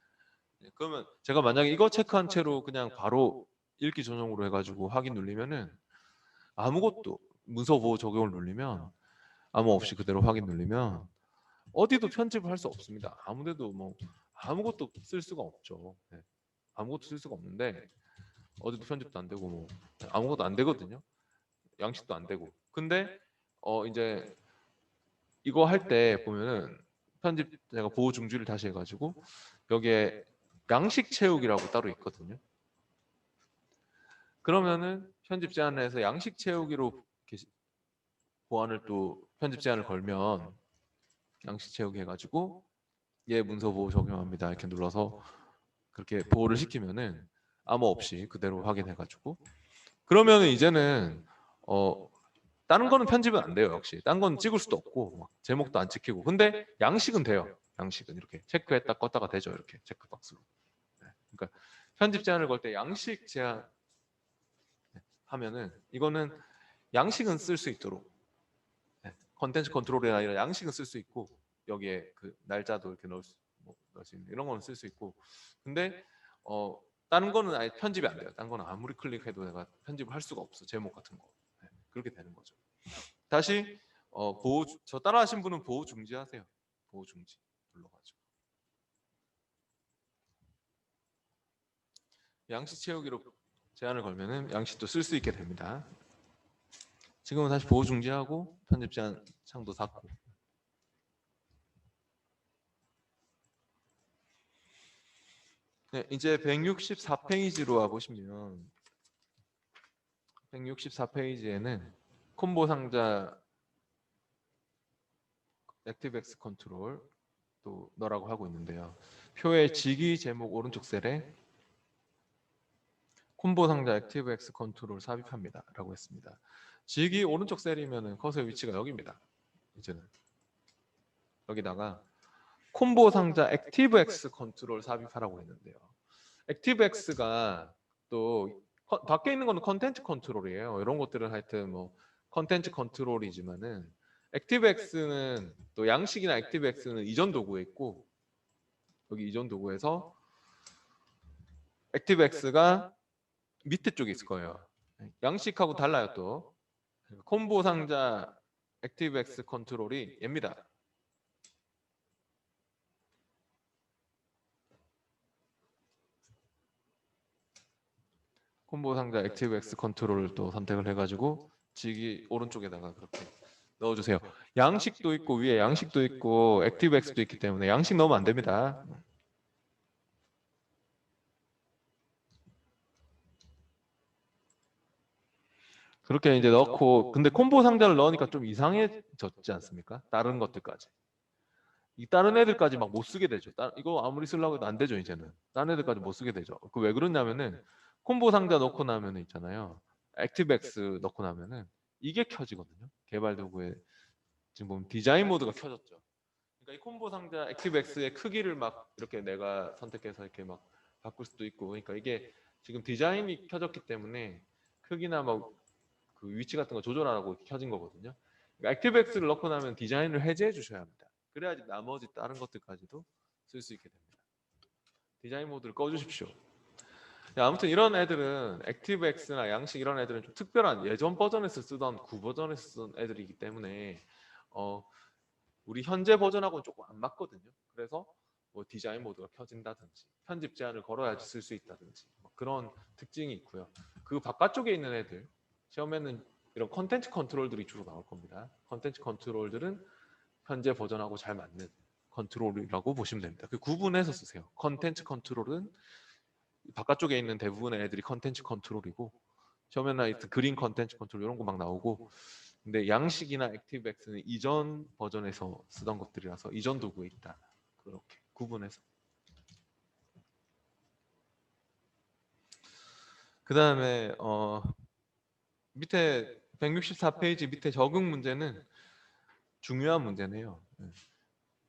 네, 그러면 제가 만약에 이거 체크한 채로 그냥 바로 읽기 전용으로 해가지고 확인 누르면은 아무것도, 문서 보호 적용을 누르면 아무 없이 그대로 확인 누르면 어디도 편집을 할 수 없습니다. 아무데도 뭐 아무것도 쓸 수가 없죠. 네. 아무것도 쓸 수가 없는데 어디도 편집도 안 되고 뭐 아무것도 안 되거든요. 양식도 안 되고. 근데 이제 이거 할 때 보면은 편집 제가 보호 중지를 다시 해가지고 여기에 양식 채우기라고 따로 있거든요. 그러면은 편집 제한에서 양식 채우기로 보안을 또 편집 제한을 걸면 양식 채우기 해가지고 얘 문서 보호 적용합니다 이렇게 눌러서 그렇게 보호를 시키면은 아무 없이 그대로 확인해가지고 그러면 이제는 다른 거는 편집은 안 돼요. 역시 다른 건 찍을 수도 없고 막 제목도 안 찍히고. 근데 양식은 돼요. 양식은 이렇게 체크했다 껐다가 되죠. 이렇게 체크박스로. 네. 그러니까 편집 제한을 걸 때 양식 제한 하면은 이거는 양식은 쓸 수 있도록 컨텐츠 컨트롤이나 이런 양식은 쓸 수 있고 여기에 그 날짜도 이렇게 넣을 수 있는 이런 거는 쓸 수 있고 근데 다른 거는 아예 편집이 안 돼요. 다른 거는 아무리 클릭해도 내가 편집을 할 수가 없어. 제목 같은 거. 네, 그렇게 되는 거죠. 다시 보호 저 따라하신 분은 보호 중지하세요. 보호 중지 눌러가지고 양식 채우기로 제한을 걸면은 양식도 쓸 수 있게 됩니다. 지금은 다시 보호 중지하고 편집 제한 창도 닫고 네, 이제 164페이지로 와보시면 164페이지에는 콤보 상자 액티브엑스 컨트롤 또 넣으라고 하고 있는데요. 표의 직위 제목 오른쪽 셀에 콤보 상자 액티브엑스 컨트롤 삽입합니다 라고 했습니다. 직위 오른쪽 셀이면 커서의 위치가 여기입니다. 이제는 여기다가 콤보 상자 액티브엑스 컨트롤 삽입하라고 했는데요. 액티브엑스가 또 밖에 있는 거는 컨텐츠 컨트롤이에요. 이런 것들은 하여튼 뭐 컨텐츠 컨트롤이지만은 액티브엑스는 또 양식이나 액티브엑스는 이전 도구에 있고 여기 이전 도구에서 액티브엑스가 밑에 쪽에 있을 거예요. 양식하고 달라요 또. 콤보 상자 액티브엑스 컨트롤이 얘입니다. 콤보 상자 액티브엑스 컨트롤을 또 선택을 해가지고 직위 오른쪽에다가 그렇게 넣어주세요. 양식도 있고 위에 양식도 있고 액티브엑스도 있기 때문에 양식 넣으면 안 됩니다. 그렇게 이제 넣고 근데 콤보 상자를 넣으니까 좀 이상해졌지 않습니까? 다른 것들까지. 이 다른 애들까지 막 못 쓰게 되죠. 이거 아무리 쓰려고 해도 안 되죠 이제는. 다른 애들까지 못 쓰게 되죠. 그 왜 그러냐면은 콤보 상자 넣고 나면은 있잖아요. 액티브엑스 넣고 나면은 이게 켜지거든요. 개발 도구에 지금 보면 디자인 모드가 켜졌죠. 그러니까 이 콤보 상자 액티브엑스의 크기를 막 이렇게 내가 선택해서 이렇게 막 바꿀 수도 있고 그러니까 이게 지금 디자인이 켜졌기 때문에 크기나 뭐 그 위치 같은 거 조절하라고 이렇게 켜진 거거든요. 그러니까 액티브엑스를 넣고 나면 디자인을 해제해 주셔야 합니다. 그래야지 나머지 다른 것들까지도 쓸 수 있게 됩니다. 디자인 모드를 꺼주십시오. 아무튼 이런 애들은 액티브엑스나 양식 이런 애들은 좀 특별한 예전 버전에서 쓰던 구버전에서 쓰던 애들이기 때문에 우리 현재 버전하고는 조금 안 맞거든요. 그래서 뭐 디자인 모드가 켜진다든지 편집 제한을 걸어야지 쓸 수 있다든지 뭐 그런 특징이 있고요. 그 바깥쪽에 있는 애들 시험에는 이런 컨텐츠 컨트롤들이 주로 나올 겁니다. 컨텐츠 컨트롤들은 현재 버전하고 잘 맞는 컨트롤이라고 보시면 됩니다. 그 구분해서 쓰세요. 컨텐츠 컨트롤은 바깥쪽에 있는 대부분의 애들이 컨텐츠 컨트롤이고 시험에는 하여튼 그린 컨텐츠 컨트롤 이런 거 막 나오고 근데 양식이나 액티브엑스는 이전 버전에서 쓰던 것들이라서 이전 도구에 있다. 그렇게 구분해서. 그 다음에 밑에 164페이지 밑에 적응 문제는 중요한 문제네요.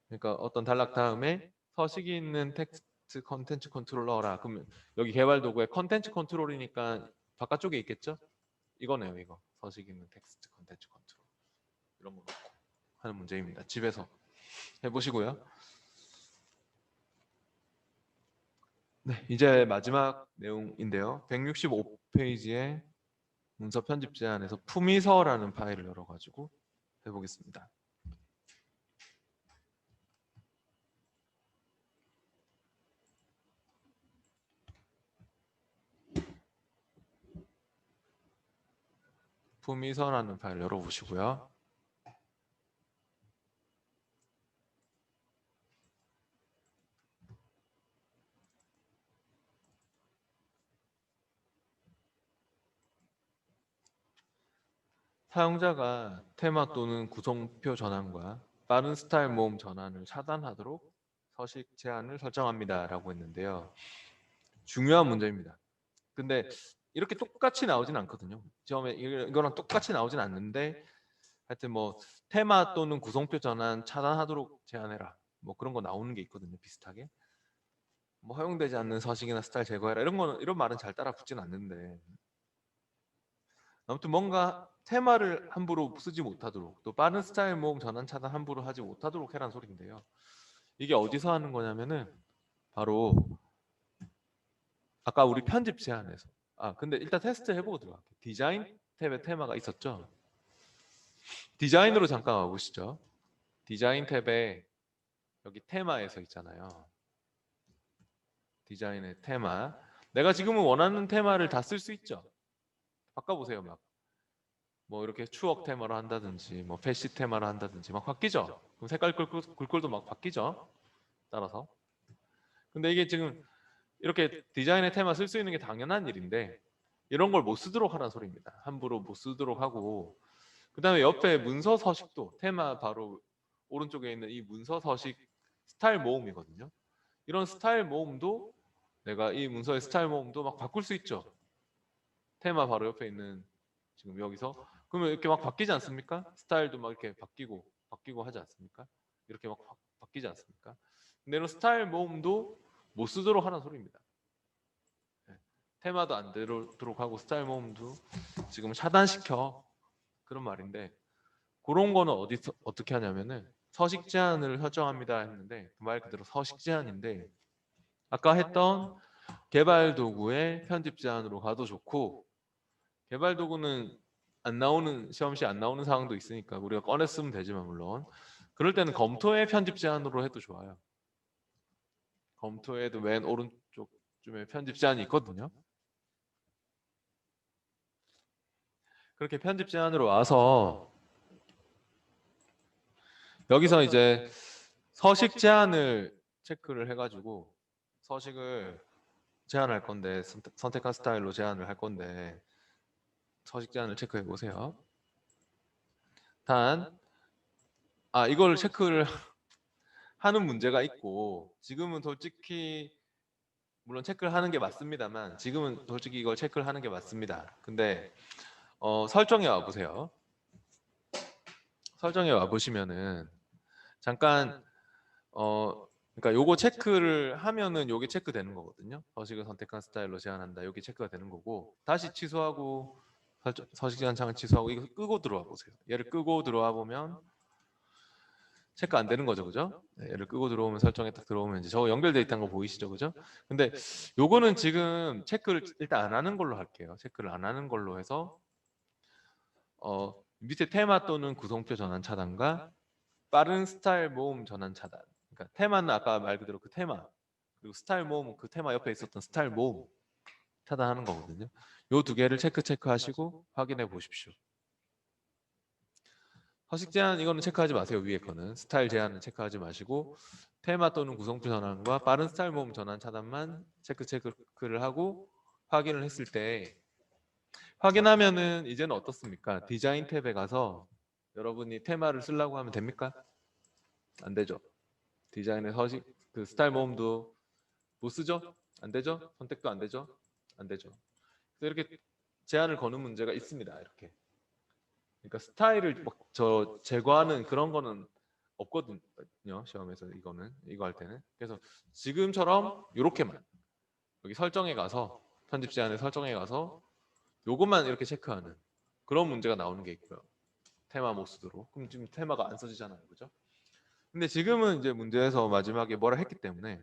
그러니까 어떤 단락 다음에 서식이 있는 텍스트 컨텐츠 컨트롤 넣어라. 그러면 여기 개발 도구에 컨텐츠 컨트롤이니까 바깥쪽에 있겠죠? 이거네요, 이거. 서식 있는 텍스트 컨텐츠 컨트롤. 이런 거 넣고 하는 문제입니다. 집에서 해보시고요. 네, 이제 마지막 내용인데요. 165페이지에 문서 편집 제한에서 품위서라는 파일을 열어가지고 해보겠습니다. 품위서라는 파일 열어보시고요. 사용자가 테마 또는 구성표 전환과 빠른 스타일 모음 전환을 차단하도록 서식 제한을 설정합니다 라고 했는데요. 중요한 문제입니다. 근데 이렇게 똑같이 나오진 않거든요. 처음에 이거랑 똑같이 나오진 않는데 하여튼 뭐 테마 또는 구성표 전환 차단하도록 제한해라. 뭐 그런 거 나오는 게 있거든요. 비슷하게. 뭐 허용되지 않는 서식이나 스타일 제거해라. 이런 말은 잘 따라 붙진 않는데 아무튼 뭔가 테마를 함부로 쓰지 못하도록 또 빠른 스타일 모음 전환 차단 함부로 하지 못하도록 해라는 소리인데요. 이게 어디서 하는 거냐면은 바로 아까 우리 편집 제한에서 근데 일단 테스트 해보고 들어갈게요. 디자인 탭에 테마가 있었죠. 디자인으로 잠깐 와보시죠. 디자인 탭에 여기 테마에서 있잖아요. 디자인의 테마. 내가 지금은 원하는 테마를 다 쓸 수 있죠. 바꿔보세요. 막 뭐 이렇게 추억 테마로 한다든지 뭐 패시 테마로 한다든지 막 바뀌죠. 그럼 색깔 글꼴도 막 바뀌죠. 따라서. 근데 이게 지금 이렇게 디자인의 테마 쓸 수 있는 게 당연한 일인데 이런 걸 못 쓰도록 하라는 소리입니다. 함부로 못 쓰도록 하고 그다음에 옆에 문서 서식도 테마 바로 오른쪽에 있는 이 문서 서식 스타일 모음이거든요. 이런 스타일 모음도 내가 이 문서의 스타일 모음도 막 바꿀 수 있죠. 테마 바로 옆에 있는 지금 여기서 그러면 이렇게 막 바뀌지 않습니까? 스타일도 막 이렇게 바뀌고 하지 않습니까? 이렇게 막 바뀌지 않습니까? 근데 이런 스타일 모음도 못 쓰도록 하는 소리입니다. 네. 테마도 안 되도록 하고 스타일 모음도 지금 차단시켜 그런 말인데 그런 거는 어디서 어떻게 하냐면은 서식 제한을 설정합니다 했는데 그 말 그대로 서식 제한인데 아까 했던 개발 도구의 편집 제한으로 가도 좋고 개발 도구는 안 나오는 시험시 안 나오는 상황도 있으니까 우리가 꺼내 쓰면 되지만 물론 그럴 때는 검토의 편집 제한으로 해도 좋아요. 검토에도 맨 오른쪽쯤에 편집 제한이 있거든요. 그렇게 편집 제한으로 와서 여기서 이제 서식 제한을 체크를 해가지고 서식을 제한할 건데 선택한 스타일로 제한을 할 건데 서식 제한을 체크해 보세요. 단 이걸 체크를 하는 문제가 있고 지금은 솔직히 물론 체크를 하는 게 맞습니다만 지금은 솔직히 이걸 체크를 하는 게 맞습니다. 근데 설정에 와 보세요. 설정에 와 보시면은 잠깐 그러니까 요거 체크를 하면은 요게 체크되는 거거든요. 서식을 선택한 스타일로 제한한다. 요게 체크가 되는 거고 다시 취소하고 서식 제한 창을 취소하고 이거 끄고 들어와 보세요. 얘를 끄고 들어와 보면 체크 안 되는 거죠, 그죠? 네, 얘를 끄고 들어오면 설정에 딱 들어오면 이제 저거 연결돼 있다는 거 보이시죠, 그죠? 근데 요거는 지금 체크를 일단 안 하는 걸로 할게요. 체크를 안 하는 걸로 해서 밑에 테마 또는 구성표 전환 차단과 빠른 스타일 모음 전환 차단. 그러니까 테마는 아까 말 그대로 그 테마 그리고 스타일 모음 그 테마 옆에 있었던 스타일 모음 차단하는 거거든요. 요 두 개를 체크하시고 확인해 보십시오. 서식 제한 이거는 체크하지 마세요. 위에 거는 스타일 제한은 체크하지 마시고 테마 또는 구성표 전환과 빠른 스타일 모음 전환 차단만 체크를 하고 확인을 했을 때 확인하면은 이제는 어떻습니까? 디자인 탭에 가서 여러분이 테마를 쓰려고 하면 됩니까? 안 되죠. 디자인의 서식 그 스타일 모음도 못 쓰죠? 안 되죠? 선택도 안 되죠? 안 되죠. 그래서 이렇게 제한을 거는 문제가 있습니다. 이렇게. 그러니까 스타일을 막 제거하는 그런 거는 없거든요. 시험에서 이거 할 때는. 그래서 지금처럼 이렇게만 여기 설정에 가서 편집 제한의 설정에 가서 요것만 이렇게 체크하는 그런 문제가 나오는 게 있고요. 테마 못 쓰도록. 그럼 지금 테마가 안 써지잖아요. 그죠? 근데 지금은 이제 문제에서 마지막에 뭐라 했기 때문에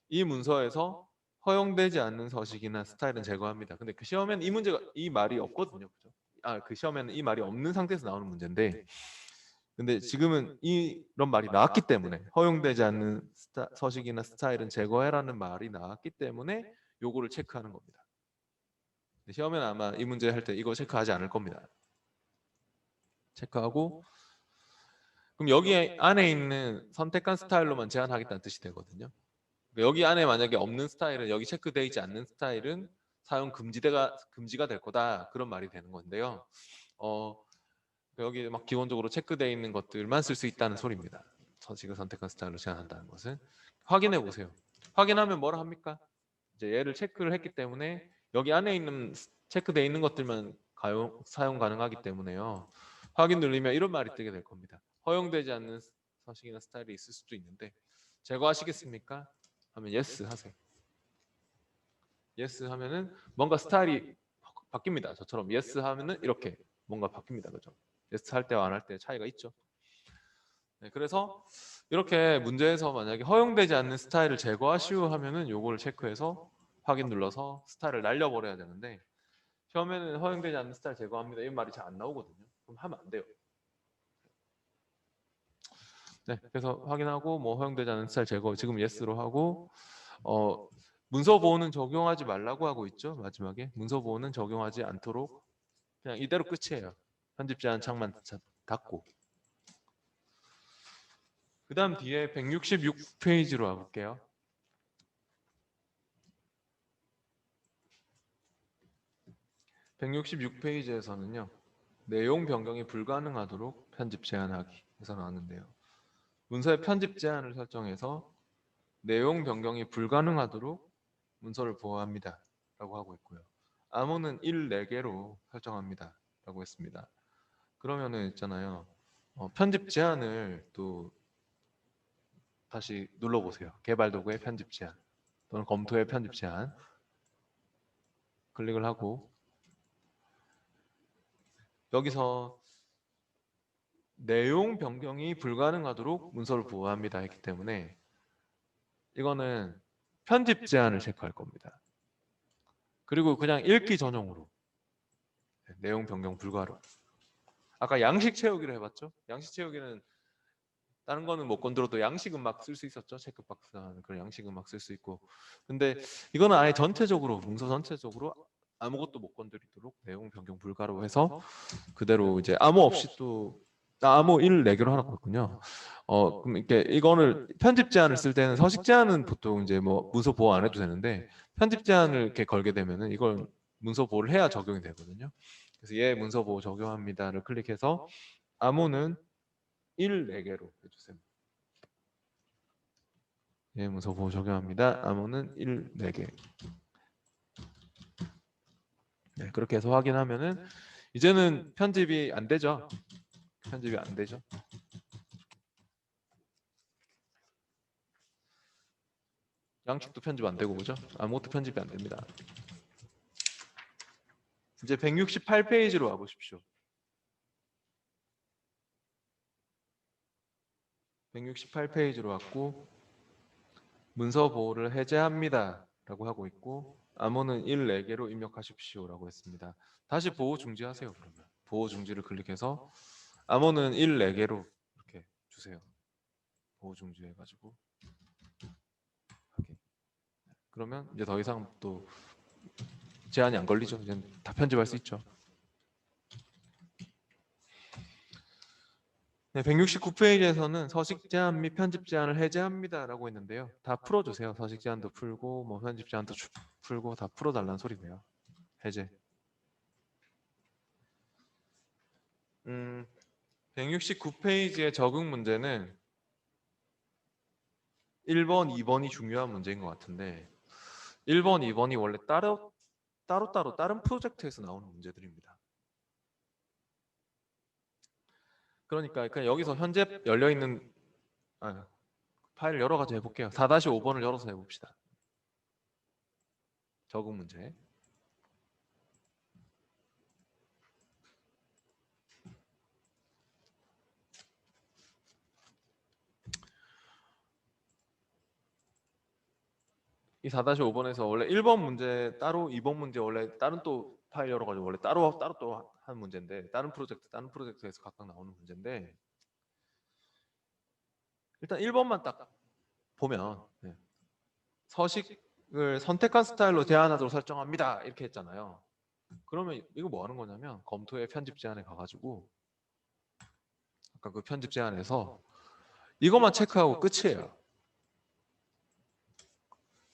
이 문서에서 허용되지 않는 서식이나 스타일은 제거합니다. 근데 그 시험에는 이 말이 없거든요. 그죠? 그 시험에는 이 말이 없는 상태에서 나오는 문제인데 근데 지금은 이런 말이 나왔기 때문에 허용되지 않는 서식이나 스타일은 제거해라는 말이 나왔기 때문에 요거를 체크하는 겁니다. 시험에는 아마 이 문제 할 때 이거 체크하지 않을 겁니다. 체크하고 그럼 여기 안에 있는 선택한 스타일로만 제한하겠다는 뜻이 되거든요. 여기 안에 만약에 없는 스타일은 여기 체크되어 있지 않는 스타일은 사용 금지가 될 거다 그런 말이 되는 건데요. 어, 여기 막 기본적으로 체크되어 있는 것들만 쓸 수 있다는 소리입니다. 지금 선택한 스타일로 제한한다는 것은 확인해 보세요. 확인하면 뭐라 합니까? 이제 얘를 체크를 했기 때문에 여기 안에 있는 체크되어 있는 것들만 사용 가능하기 때문에요. 확인 누르면 이런 말이 뜨게 될 겁니다. 허용되지 않는 서식이나 스타일이 있을 수도 있는데 제거하시겠습니까? 하면 yes 하세요. yes 하면은 뭔가 스타일이 바뀝니다. 저처럼 yes 하면은 이렇게 뭔가 바뀝니다. 그죠? yes 할 때와 안 할 때 차이가 있죠. 네, 그래서 이렇게 문제에서 만약에 허용되지 않는 스타일을 제거하시오 하면은 요거를 체크해서 확인 눌러서 스타일을 날려버려야 되는데 처음에는 허용되지 않는 스타일 제거합니다. 이 말이 잘 안 나오거든요. 그럼 하면 안 돼요. 네, 그래서 확인하고 뭐 허용되지 않는 스타일 제거 지금 yes로 하고 문서 보호는 적용하지 말라고 하고 있죠. 마지막에 문서 보호는 적용하지 않도록 그냥 이대로 끝이에요. 편집 제한 창만 닫고 그 다음 뒤에 166페이지로 와볼게요. 166페이지에서는요. 내용 변경이 불가능하도록 편집 제한하기 해서 나왔는데요. 문서의 편집 제한을 설정해서 내용 변경이 불가능하도록 문서를 보호합니다. 라고 하고 있고요. 암호는 1, 4개로 설정합니다. 라고 했습니다. 그러면은 있잖아요. 편집 제한을 또 다시 눌러보세요. 개발 도구의 편집 제한 또는 검토의 편집 제한 클릭을 하고 여기서 내용 변경이 불가능하도록 문서를 보호합니다 했기 때문에 이거는 편집 제한을 체크할 겁니다. 그리고 그냥 읽기 전용으로 내용 변경 불가로. 아까 양식 채우기를 해봤죠? 양식 채우기는 다른 거는 못 건드려도 양식은 막 쓸 수 있었죠. 체크박스 하는 그런 양식은 막 쓸 수 있고. 근데 이거는 아예 전체적으로 문서 전체적으로 아무것도 못 건드리도록 내용 변경 불가로 해서 그대로 이제 암호 없이 또 암호 1 4개로 하라고 했군요. 그럼 이렇게 이거를 편집 제한을 쓸 때는 서식 제한은 보통 이제 뭐 문서 보호 안 해도 되는데 편집 제한을 이렇게 걸게 되면은 이걸 문서 보호를 해야 적용이 되거든요. 그래서 얘 문서 보호 적용합니다를 클릭해서 암호는 1 4개로 해주세요. 예, 문서 보호 적용합니다. 암호는 1 4개. 네, 그렇게 해서 확인하면은 이제는 편집이 안 되죠. 편집이 안 되죠. 양측도 편집 안 되고 그죠? 아무것도 편집이 안 됩니다. 이제 168페이지로 와보십시오. 168페이지로 왔고 문서 보호를 해제합니다 라고 하고 있고 암호는 1, 4개로 입력하십시오 라고 했습니다. 다시 보호 중지하세요. 그러면 보호 중지를 클릭해서 암호는 1, 4개로 이렇게 주세요. 보호 중지해가지고 그러면 이제 더 이상 또 제한이 안 걸리죠. 이제 다 편집할 수 있죠. 네, 169페이지에서는 서식 제한 및 편집 제한을 해제합니다라고 했는데요. 다 풀어주세요. 서식 제한도 풀고 뭐 편집 제한도 풀고 다 풀어달라는 소리네요. 해제. 169페이지의 적응 문제는 1번, 2번이 중요한 문제인 것 같은데 1번, 2번이 원래 따로 다른 프로젝트에서 나오는 문제들입니다. 그러니까 그냥 여기서 현재 열려 있는 파일을 열어가지고 해볼게요. 4-5번을 열어서 해봅시다. 적응 문제. 이 4-5번에서 원래 1번 문제 따로 2번 문제 원래 다른 또 파일 열어가지고 원래 따로 또 한 문제인데 다른 프로젝트에서 각각 나오는 문제인데 일단 1번만 딱 보면 서식을 선택한 스타일로 제한하도록 설정합니다 이렇게 했잖아요. 그러면 이거 뭐 하는 거냐면 검토의 편집 제한에 가가지고 아까 그 편집 제한에서 이것만 체크하고 끝이에요.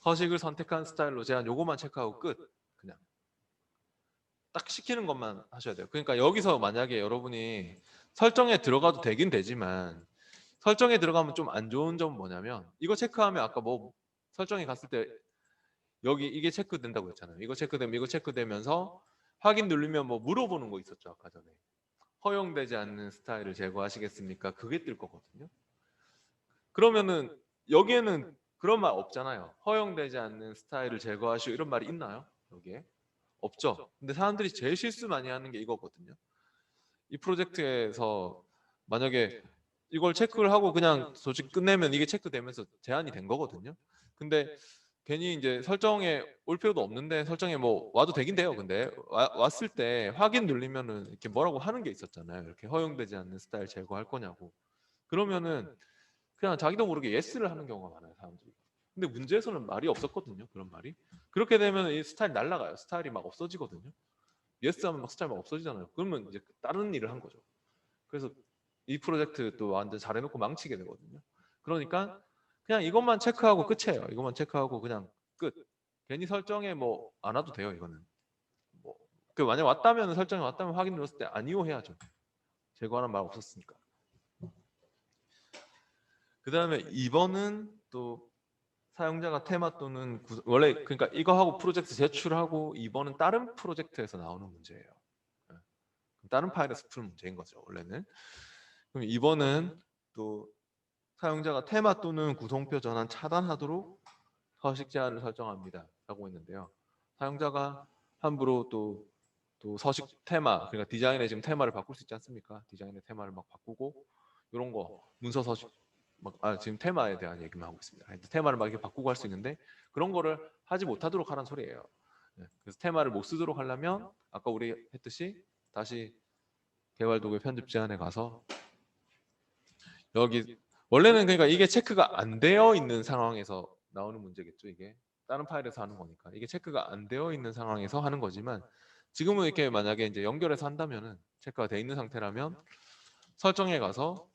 서식을 선택한 스타일로 제한 요거만 체크하고 끝. 그냥 딱 시키는 것만 하셔야 돼요. 그러니까 여기서 만약에 여러분이 설정에 들어가도 되긴 되지만 설정에 들어가면 좀 안 좋은 점은 뭐냐면 이거 체크하면 아까 뭐 설정에 갔을 때 여기 이게 체크된다고 했잖아요. 이거 체크되면 이거 체크되면서 확인 누르면 뭐 물어보는 거 있었죠 아까 전에. 허용되지 않는 스타일을 제거하시겠습니까? 그게 뜰 거거든요. 그러면은 여기에는 그런 말 없잖아요. 허용되지 않는 스타일을 제거하시오 이런 말이 있나요? 여기에? 없죠. 근데 사람들이 제일 실수 많이 하는 게 이거거든요. 이 프로젝트에서 만약에 이걸 체크를 하고 그냥 솔직히 끝내면 이게 체크되면서 제한이 된 거거든요. 근데 괜히 이제 설정에 올 필요도 없는데 설정에 뭐 와도 되긴 돼요. 근데 왔을 때 확인 눌리면은 이렇게 뭐라고 하는 게 있었잖아요. 이렇게 허용되지 않는 스타일 제거할 거냐고. 그러면은 그냥 자기도 모르게 예스를 하는 경우가 많아요, 사람들이. 근데 문제에서는 말이 없었거든요, 그런 말이. 그렇게 되면 이 스타일 날라가요. 스타일이 막 없어지거든요. 예스 하면 막 스타일 막 없어지잖아요. 그러면 이제 다른 일을 한 거죠. 그래서 이 프로젝트 또 완전 잘해놓고 망치게 되거든요. 그러니까 그냥 이것만 체크하고 끝이에요. 이것만 체크하고 그냥 끝. 괜히 설정에 뭐 안 와도 돼요, 이거는. 뭐, 그 만약 왔다면 설정이 왔다면 확인 눌렀을 때 아니요 해야죠. 제거하는 말 없었으니까. 그 다음에 2번은 또 사용자가 테마 또는 원래 그러니까 이거 하고 프로젝트 제출하고 2번은 다른 프로젝트에서 나오는 문제예요. 예. 다른 파일에서 푸는 문제인 거죠, 원래는. 그럼 2번은 또 사용자가 테마 또는 구성표 전환 차단하도록 서식 제한을 설정합니다. 라고 했는데요. 사용자가 함부로 또 서식 테마, 그러니까 디자인에 지금 테마를 바꿀 수 있지 않습니까? 디자인의 테마를 막 바꾸고 이런 거 문서 서식 지금 테마에 대한 얘기만 하고 있습니다. 테마를 막 이렇게 바꾸고 할 수 있는데 그런 거를 하지 못하도록 하라는 소리예요. 네, 그래서 테마를 못 쓰도록 하려면 아까 우리 했듯이 다시 개발 도구의 편집 제한에 가서 여기 원래는 그러니까 이게 체크가 안 되어 있는 상황에서 나오는 문제겠죠. 이게 다른 파일에서 하는 거니까 이게 체크가 안 되어 있는 상황에서 하는 거지만 지금은 이렇게 만약에 이제 연결해서 한다면은 체크가 돼 있는 상태라면 설정에 가서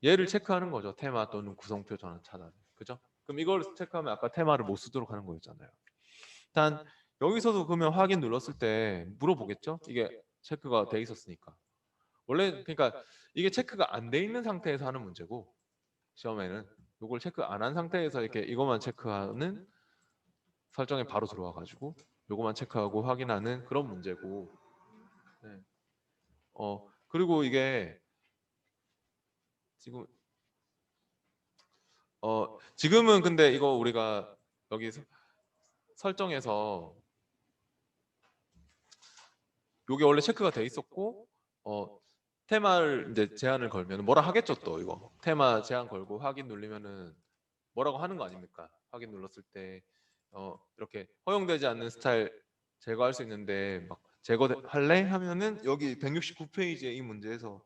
얘를 체크하는 거죠. 테마 또는 구성표 전환 차단. 그죠? 그럼 이걸 체크하면 아까 테마를 못 쓰도록 하는 거였잖아요. 일단 여기서도 그러면 확인 눌렀을 때 물어보겠죠? 이게 체크가 돼 있었으니까. 원래 그러니까 이게 체크가 안 돼 있는 상태에서 하는 문제고 시험에는 이걸 체크 안 한 상태에서 이렇게 이것만 체크하는 설정에 바로 들어와 가지고 이것만 체크하고 확인하는 그런 문제고. 네. 그리고 이게 지금 지금은 근데 이거 우리가 여기 설정에서 요게 원래 체크가 돼 있었고 테마를 이제 제한을 걸면 뭐라 하겠죠 또 이거 테마 제한 걸고 확인 누르면은 뭐라고 하는 거 아닙니까? 확인 눌렀을 때 이렇게 허용되지 않는 스타일 제거할 수 있는데 막 제거할래 하면은 여기 169페이지에 이 문제에서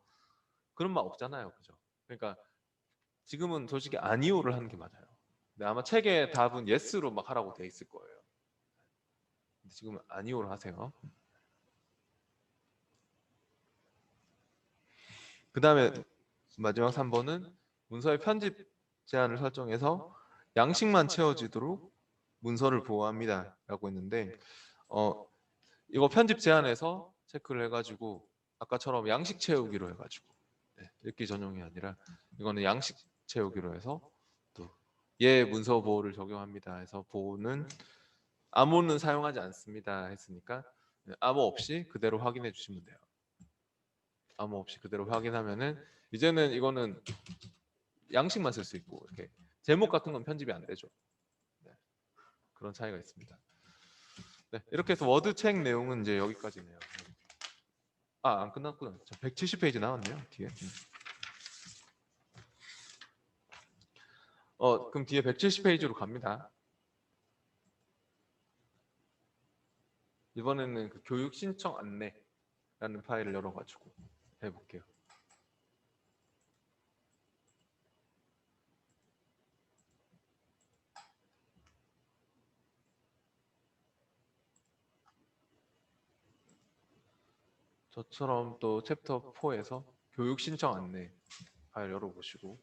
그런 말 없잖아요, 그죠? 그러니까 지금은 솔직히 아니오를 하는 게 맞아요. 근데 아마 책의 답은 예스로 막 하라고 돼 있을 거예요. 근데 지금은 아니오로 하세요. 그 다음에 마지막 3번은 문서의 편집 제한을 설정해서 양식만 채워지도록 문서를 보호합니다. 라고 했는데 이거 편집 제한에서 체크를 해가지고 아까처럼 양식 채우기로 해가지고 읽기 전용이 아니라 이거는 양식 채우기로 해서 또 예 문서 보호를 적용합니다 해서 보호는 암호는 사용하지 않습니다 했으니까 암호 없이 그대로 확인해 주시면 돼요. 암호 없이 그대로 확인하면은 이제는 이거는 양식만 쓸 수 있고 이렇게 제목 같은 건 편집이 안 되죠. 네, 그런 차이가 있습니다. 네, 이렇게 해서 워드 책 내용은 이제 여기까지네요. 안 끝났구나. 170페이지 나왔네요 뒤에. 그럼 뒤에 170페이지로 갑니다. 이번에는 그 교육 신청 안내라는 파일을 열어가지고 해볼게요. 저처럼 또 챕터 4에서 교육 신청 안내 파일 열어보시고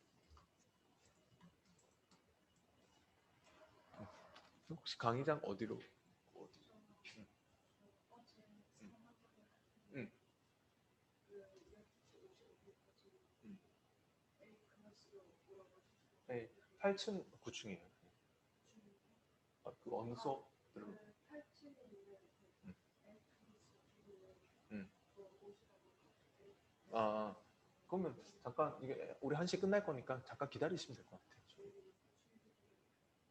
혹시 강의장 어디로? 어디? 응. 응. 네, 8층 9층이에요. 그 어느 수업? 응. 아, 그러면 잠깐 이게 우리 1시 끝날 거니까 잠깐 기다리시면 될 것 같아요.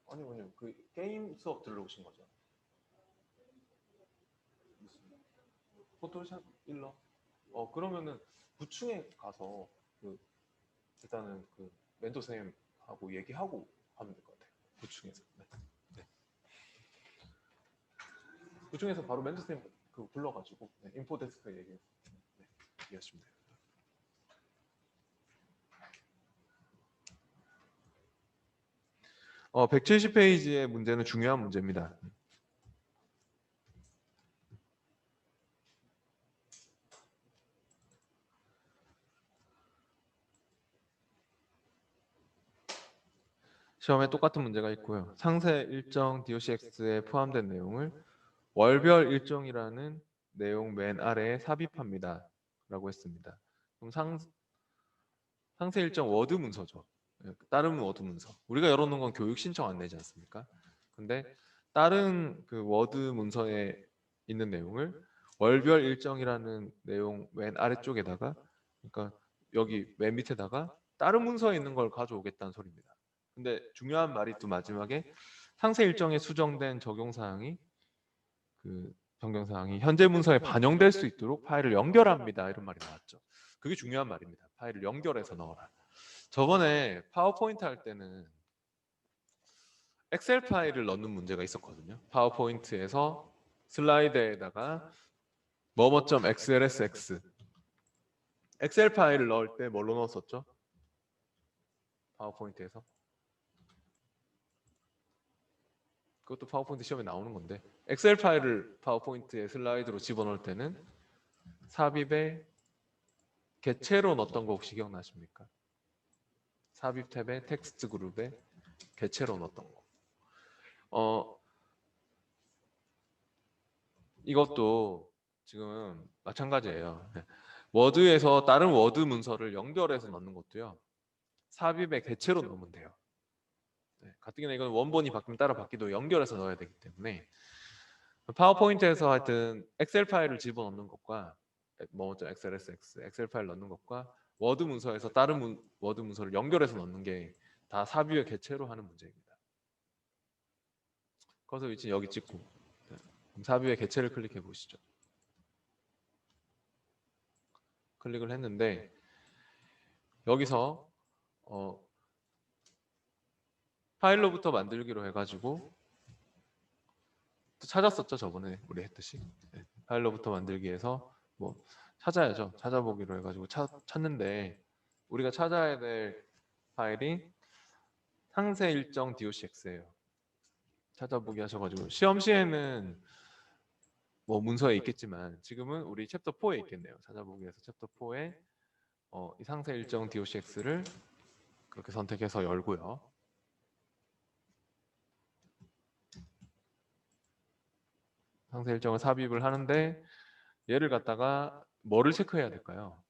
아니요, 그 게임 수업 들으러 오신 거죠? 무슨 포토샵 일러? 그러면은 9층에 가서 그 일단은 그 멘토 쌤하고 얘기하고 하면 될 것 같아요. 9층에서. 네. 네. 9층에서 바로 멘토 쌤그 불러가지고 네, 인포 데스크 얘기하시면 돼요. 170페이지의 문제는 중요한 문제입니다. 시험에 똑같은 문제가 있고요. 상세 일정 DOCX에 포함된 내용을 월별 일정이라는 내용 맨 아래에 삽입합니다. 라고 했습니다. 그럼 상세 일정 워드 문서죠. 다른 워드 문서. 우리가 열어놓은 건 교육 신청 안내지 않습니까? 근데 다른 그 워드 문서에 있는 내용을 월별 일정이라는 내용 맨 아래쪽에다가 그러니까 여기 맨 밑에다가 다른 문서에 있는 걸 가져오겠다는 소리입니다. 근데 중요한 말이 또 마지막에 상세 일정에 수정된 적용 사항이 그 변경 사항이 현재 문서에 반영될 수 있도록 파일을 연결합니다. 이런 말이 나왔죠. 그게 중요한 말입니다. 파일을 연결해서 넣어라. 저번에 파워포인트 할 때는 엑셀 파일을 넣는 문제가 있었거든요. 파워포인트에서 슬라이드에다가 뭐뭐.xlsx 엑셀 파일을 넣을 때 뭘로 넣었었죠? 파워포인트에서 그것도 파워포인트 시험에 나오는 건데 엑셀 파일을 파워포인트에 슬라이드로 집어넣을 때는 삽입에 개체로 넣었던 거 혹시 기억나십니까? 삽입 탭에 텍스트 그룹에 개체로 넣었던 거. 이것도 지금 마찬가지예요. 워드에서 다른 워드 문서를 연결해서 넣는 것도요. 삽입의 개체로 넣으면 돼요. 가뜩이나 이건 원본이 바뀌면 따라 바뀌도 연결해서 넣어야 되기 때문에 파워포인트에서 하여튼 엑셀 파일을 집어넣는 것과 뭐죠? XLSX 엑셀 파일 넣는 것과 워드 문서에서 다른 워드 문서를 연결해서 넣는 게 다 삽입의 개체로 하는 문제입니다. 커서 위치 여기 찍고 삽입의 개체를 클릭해 보시죠. 클릭을 했는데 여기서 파일로부터 만들기로 해가지고 또 찾았었죠. 저번에 우리 했듯이 파일로부터 만들기 해서 뭐 찾아야죠. 찾아보기로 해가지고 찾는데 우리가 찾아야 될 파일이 상세 일정 docx예요. 찾아보기 하셔가지고 시험 시에는 뭐 문서에 있겠지만 지금은 우리 챕터 4에 있겠네요. 찾아보기에서 챕터 4에 이 상세 일정 docx를 그렇게 선택해서 열고요. 상세 일정을 삽입을 하는데 얘를 갖다가 뭐를 체크해야 될까요?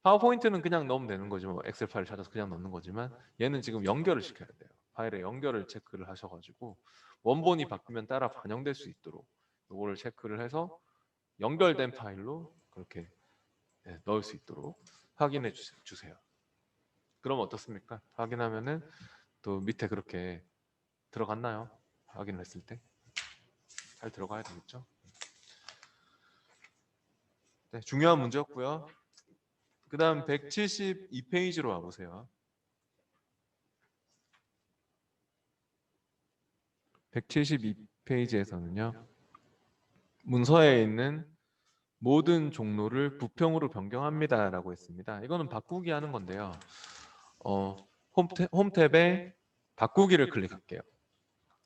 파워포인트는 그냥 넣으면 되는 거지 뭐 엑셀 파일 찾아서 그냥 넣는 거지만 얘는 지금 연결을 시켜야 돼요. 파일의 연결을 체크를 하셔가지고 원본이 바뀌면 따라 반영될 수 있도록 이거를 체크를 해서 연결된 파일로 그렇게 넣을 수 있도록 확인해 주세요. 그럼 어떻습니까? 확인하면은 또 밑에 그렇게 들어갔나요? 확인을 했을 때 잘 들어가야 되겠죠? 네, 중요한 문제였고요. 그 다음 172페이지로 와보세요. 172페이지에서는요. 문서에 있는 모든 종로를 부평으로 변경합니다 라고 했습니다. 이거는 바꾸기 하는 건데요. 홈 탭에 바꾸기를 클릭할게요.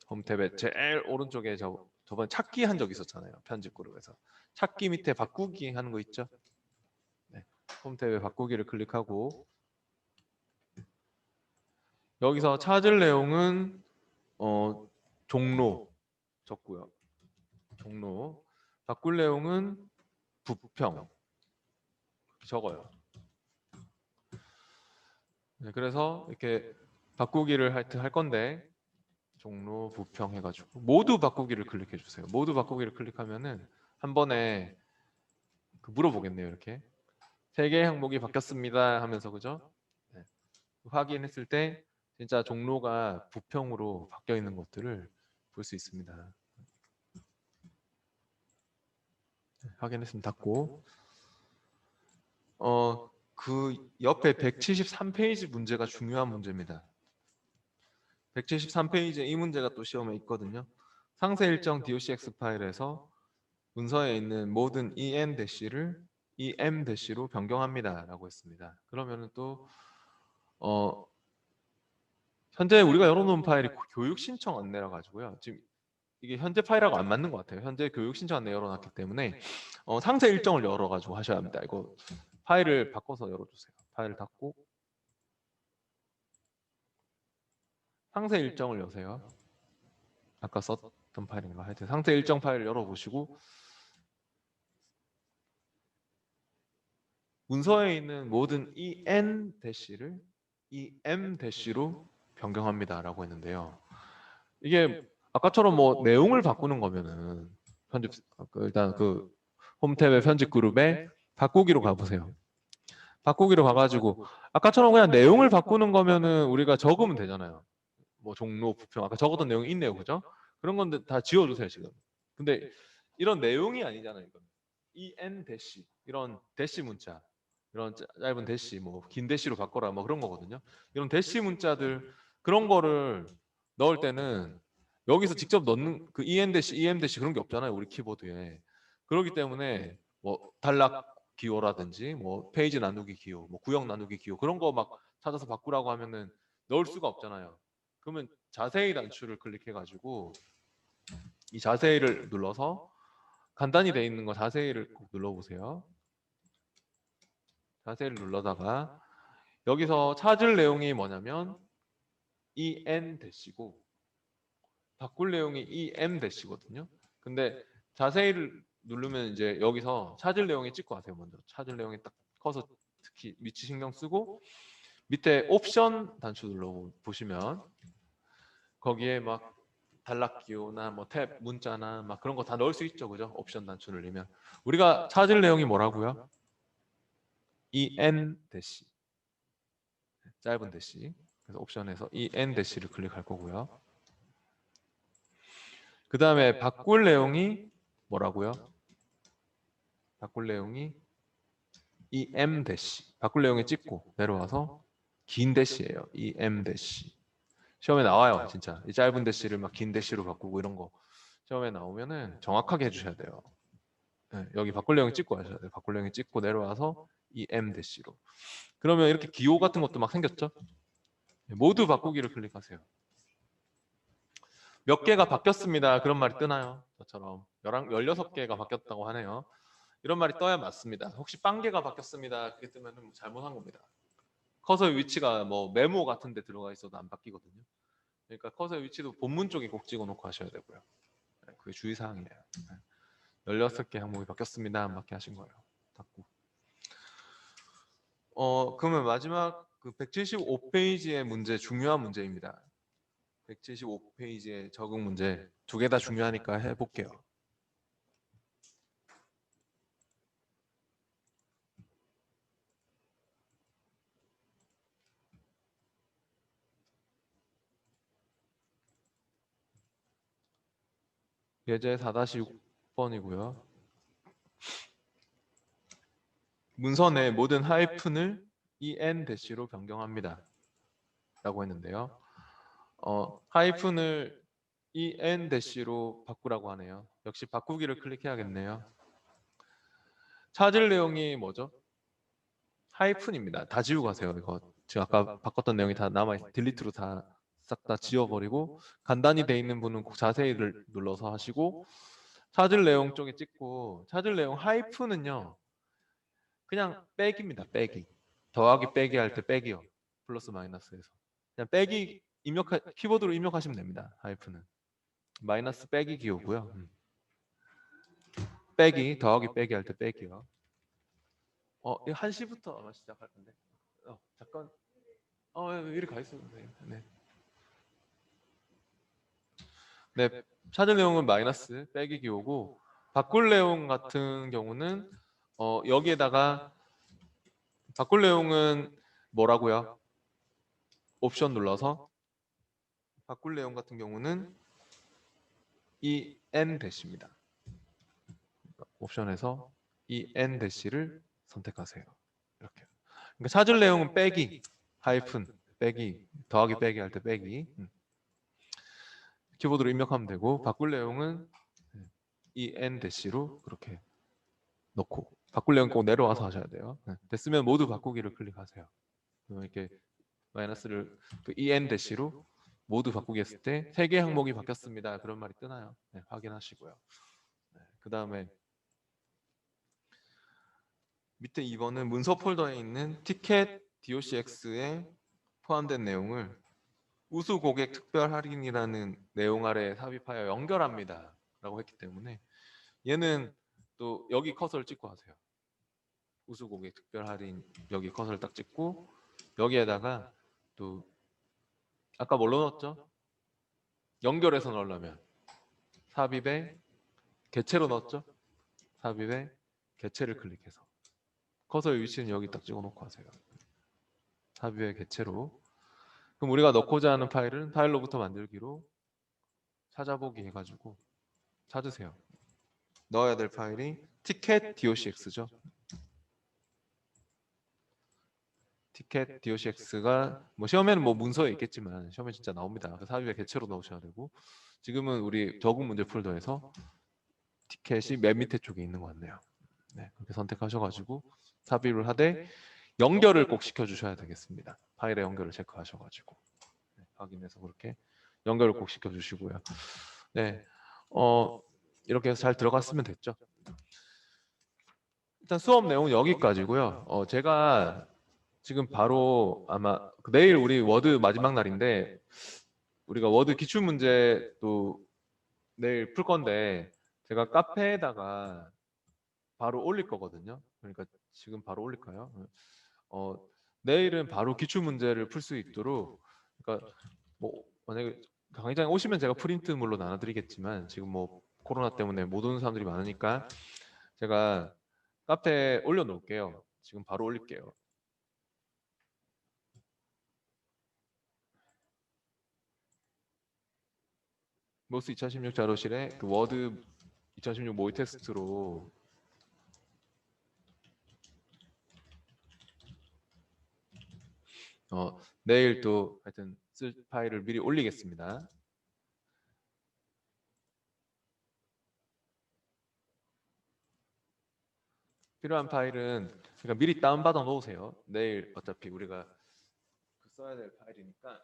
홈 탭에 제일 오른쪽에 저번 찾기 한 적 있었잖아요. 편집 그룹에서 찾기 밑에 바꾸기 하는 거 있죠? 네. 홈 탭에 바꾸기를 클릭하고 여기서 찾을 내용은 종로 적고요. 종로 바꿀 내용은 부평 적어요. 네, 그래서 이렇게 바꾸기를 할 건데 종로 부평 해가지고 모두 바꾸기를 클릭해 주세요. 모두 바꾸기를 클릭하면은 한 번에 물어보겠네요. 이렇게 세 개의 항목이 바뀌었습니다 하면서 그죠? 네. 확인했을 때 진짜 종로가 부평으로 바뀌어 있는 것들을 볼 수 있습니다. 확인했으면 닫고 그 옆에 173페이지 문제가 중요한 문제입니다. 173페이지에 이 문제가 또 시험에 있거든요. 상세 일정 docx 파일에서 문서에 있는 모든 en-를 em-로 변경합니다 라고 했습니다. 그러면은 또 현재 우리가 열어놓은 파일이 교육 신청 안내라 가지고요. 지금 이게 현재 파일하고 안 맞는 것 같아요. 현재 교육 신청 안내 열어놨기 때문에 상세 일정을 열어가지고 하셔야 합니다. 이거 파일을 바꿔서 열어주세요. 파일을 닫고 상세 일정을 여세요. 아까 썼던 파일인가 하여튼 상세 일정 파일을 열어보시고 문서에 있는 모든 en-를 em-로 변경합니다라고 했는데요. 이게 아까처럼 뭐 내용을 바꾸는 거면은 편집 일단 그 홈탭의 편집 그룹에 바꾸기로 가보세요. 바꾸기로 가가지고 아까처럼 그냥 내용을 바꾸는 거면은 우리가 적으면 되잖아요. 뭐 종로, 부평 아까 적었던 내용이 있네요, 그죠? 그런 건데 다 지워주세요 지금. 근데 이런 내용이 아니잖아요, 이건. en 대시 이런 대시 문자, 이런 짧은 대시, 뭐 긴 대시로 바꿔라, 뭐 그런 거거든요. 이런 대시 문자들 그런 거를 넣을 때는 여기서 직접 넣는 그 en 대시, em 대시 그런 게 없잖아요, 우리 키보드에. 그렇기 때문에 뭐 단락 기호라든지 뭐 페이지 나누기 기호, 뭐 구역 나누기 기호 그런 거 막 찾아서 바꾸라고 하면은 넣을 수가 없잖아요. 그러면 자세히 단추를 클릭해가지고 이 자세히를 눌러서 간단히 돼 있는 거 자세히를 꼭 눌러보세요. 자세히를 눌러다가 여기서 찾을 내용이 뭐냐면 en 대시고 바꿀 내용이 em 대시거든요. 근데 자세히를 누르면 이제 여기서 찾을 내용에 찍고 하세요. 먼저 찾을 내용에 딱 커서 특히 위치 신경 쓰고 밑에 옵션 단추 눌러 보시면 거기에 막 단락 기호나 뭐 탭 문자나 막 그런 거 다 넣을 수 있죠, 그죠? 옵션 단추 눌리면 우리가 찾을 내용이 뭐라고요? en 대시 짧은 대시. 그래서 옵션에서 en 대시를 클릭할 거고요. 그 다음에 바꿀 내용이 뭐라고요? 바꿀 내용이 em 대시. 바꿀 내용에 찍고 내려와서 긴 대시예요. em 대시. 시험에 나와요, 진짜. 이 짧은 대시를 막 긴 대시로 바꾸고 이런 거 시험에 나오면은 정확하게 해주셔야 돼요. 네, 여기 바꿀 내용 찍고 하셔야 돼요. 바꿀 내용 찍고 내려와서 이 M 대시로. 그러면 이렇게 기호 같은 것도 막 생겼죠? 네, 모두 바꾸기를 클릭하세요. 몇 개가 바뀌었습니다. 그런 말이 뜨나요? 저처럼 16개가 바뀌었다고 하네요. 이런 말이 떠야 맞습니다. 혹시 빵개가 바뀌었습니다. 그게 뜨면 잘못한 겁니다. 커서의 위치가 뭐 메모 같은 데 들어가 있어도 안 바뀌거든요. 그러니까 커서의 위치도 본문 쪽에 꼭 찍어놓고 하셔야 되고요. 네, 그게 주의사항이에요. 16개 항목이 바뀌었습니다. 안 바뀌게 하신 거예요. 닫고. 그러면 마지막 그 175페이지의 문제 중요한 문제입니다. 175페이지의 적응 문제 두 개 다 중요하니까 해볼게요. 예제 4-6번이고요. 문서 내 모든 하이픈을 en-로 변경합니다. 라고 했는데요. 하이픈을 en-로 바꾸라고 하네요. 역시 바꾸기를 클릭해야겠네요. 찾을 내용이 뭐죠? 하이픈입니다. 다 지우고 가세요. 이거 지금 아까 바꿨던 내용이 다 남아있어요. 딜리트로 다 싹 다 지워버리고 간단히 돼 있는 분은 꼭 자세히를 눌러서 하시고 찾을 내용 쪽에 찍고 찾을 내용 하이픈은요. 그냥 빼기입니다. 빼기. 더하기 빼기 할 때 빼기요. 플러스 마이너스에서. 그냥 빼기 키보드로 입력하시면 됩니다. 하이픈은. 마이너스 빼기 기호고요. 빼기 더하기 빼기 할 때 빼기요. 이거 1시부터 아마 시작할 건데. 잠깐. 이리 가 있으면 돼요. 네. 네. 찾을 내용은 마이너스 빼기 기호고 바꿀 내용 같은 경우는 여기에다가 바꿀 내용은 뭐라고요? 옵션 눌러서 바꿀 내용 같은 경우는 이 n 대시입니다. 옵션에서 이 n 대시를 선택하세요. 이렇게. 그러니까 찾을 내용은 빼기, 하이픈, 빼기, 더하기 빼기 할 때 빼기. 키보드로 입력하면 되고 바꿀 내용은 이 n 대시로 그렇게 넣고 바꿀 내용 꼭 내려와서 하셔야 돼요. 됐으면 모두 바꾸기를 클릭하세요. 이렇게 마이너스를 그 en 대시로 모두 바꾸기 했을 때 세 개 항목이 바뀌었습니다. 그런 말이 뜨나요? 네, 확인하시고요. 네, 그 다음에 밑에 2번은 문서 폴더에 있는 티켓 docx에 포함된 내용을 우수 고객 특별 할인이라는 내용 아래 삽입하여 연결합니다. 라고 했기 때문에 얘는 또 여기 커서를 찍고 하세요. 우수 고객 특별 할인 여기 커서를 딱 찍고 여기에다가 또 아까 뭘로 넣었죠? 연결해서 넣으려면 삽입에 개체로 넣었죠? 삽입에 개체를 클릭해서 커서의 위치는 여기 딱 찍어놓고 하세요. 삽입의 개체로. 그럼 우리가 넣고자 하는 파일은 파일로부터 만들기로 찾아보기 해가지고 찾으세요. 넣어야 될 파일이 티켓 docx죠. 티켓 docx가 뭐 시험에는 뭐 문서에 있겠지만 시험에 진짜 나옵니다. 삽입의 개체로 넣으셔야 되고 지금은 우리 적응 문제 폴더에서 티켓이 맨 밑에 쪽에 있는 것 같네요. 네, 그렇게 선택하셔가지고 삽입을 하되 연결을 꼭 시켜주셔야 되겠습니다. 파일의 연결을 체크하셔가지고 네, 확인해서 그렇게 연결을 꼭 시켜주시고요. 네, 이렇게 해서 잘 들어갔으면 됐죠. 일단 수업 내용은 여기까지고요. 제가 지금 바로 아마 내일 우리 워드 마지막 날인데 우리가 워드 기출 문제 또 내일 풀 건데 제가 카페에다가 바로 올릴 거거든요. 그러니까 지금 바로 올릴까요? 내일은 바로 기출 문제를 풀 수 있도록 그러니까 뭐 만약에 강의장에 오시면 제가 프린트물로 나눠드리겠지만 지금 뭐 코로나 때문에 못 오는 사람들이 많으니까 제가 카페에 올려놓을게요. 지금 바로 올릴게요. 모스 2016 자료실에 그 워드 2016 모의 테스트로 내일 또 하여튼 쓸 파일을 미리 올리겠습니다. 필요한 파일은 그러니까 미리 다운받아 놓으세요. 내일 어차피 우리가 써야 될 파일이니까.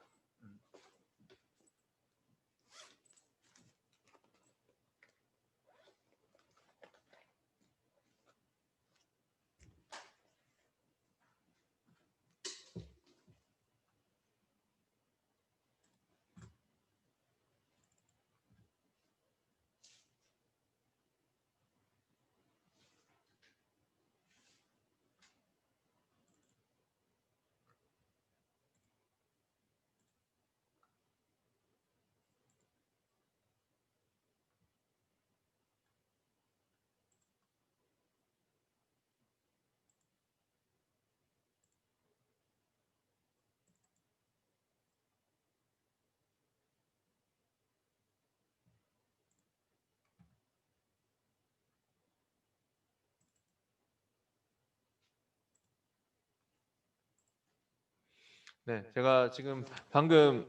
네, 제가 지금 방금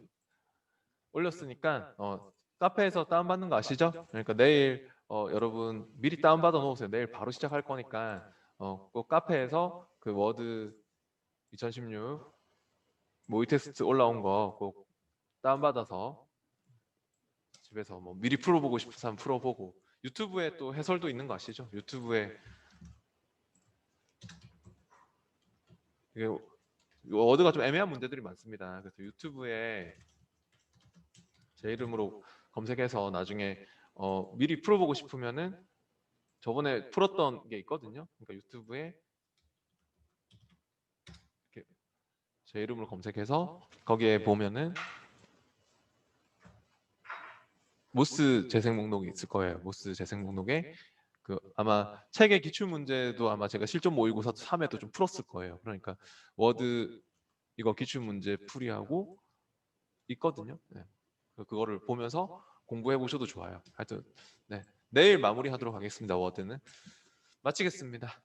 올렸으니까 카페에서 다운받는 거 아시죠? 그러니까 내일 여러분 미리 다운받아 놓으세요. 내일 바로 시작할 거니까 꼭 카페에서 그 워드 2016 모의 테스트 올라온 거 꼭 다운받아서 집에서 뭐 미리 풀어보고 싶어서 한번 풀어보고 유튜브에 또 해설도 있는 거 아시죠? 유튜브에 이게 워드가 좀 애매한 문제들이 많습니다. 그래서 유튜브에 제 이름으로 검색해서 나중에 미리 풀어보고 싶으면은 저번에 풀었던 게 있거든요. 그러니까 유튜브에 이렇게 제 이름으로 검색해서 거기에 보면은 모스 재생 목록이 있을 거예요. 모스 재생 목록에 그 아마 책의 기출 문제도 아마 제가 실전 모의고사 3에도 좀 풀었을 거예요. 그러니까 워드 이거 기출 문제 풀이하고 있거든요. 네. 그거를 보면서 공부해 보셔도 좋아요. 하여튼 네. 내일 마무리하도록 하겠습니다. 워드는 마치겠습니다.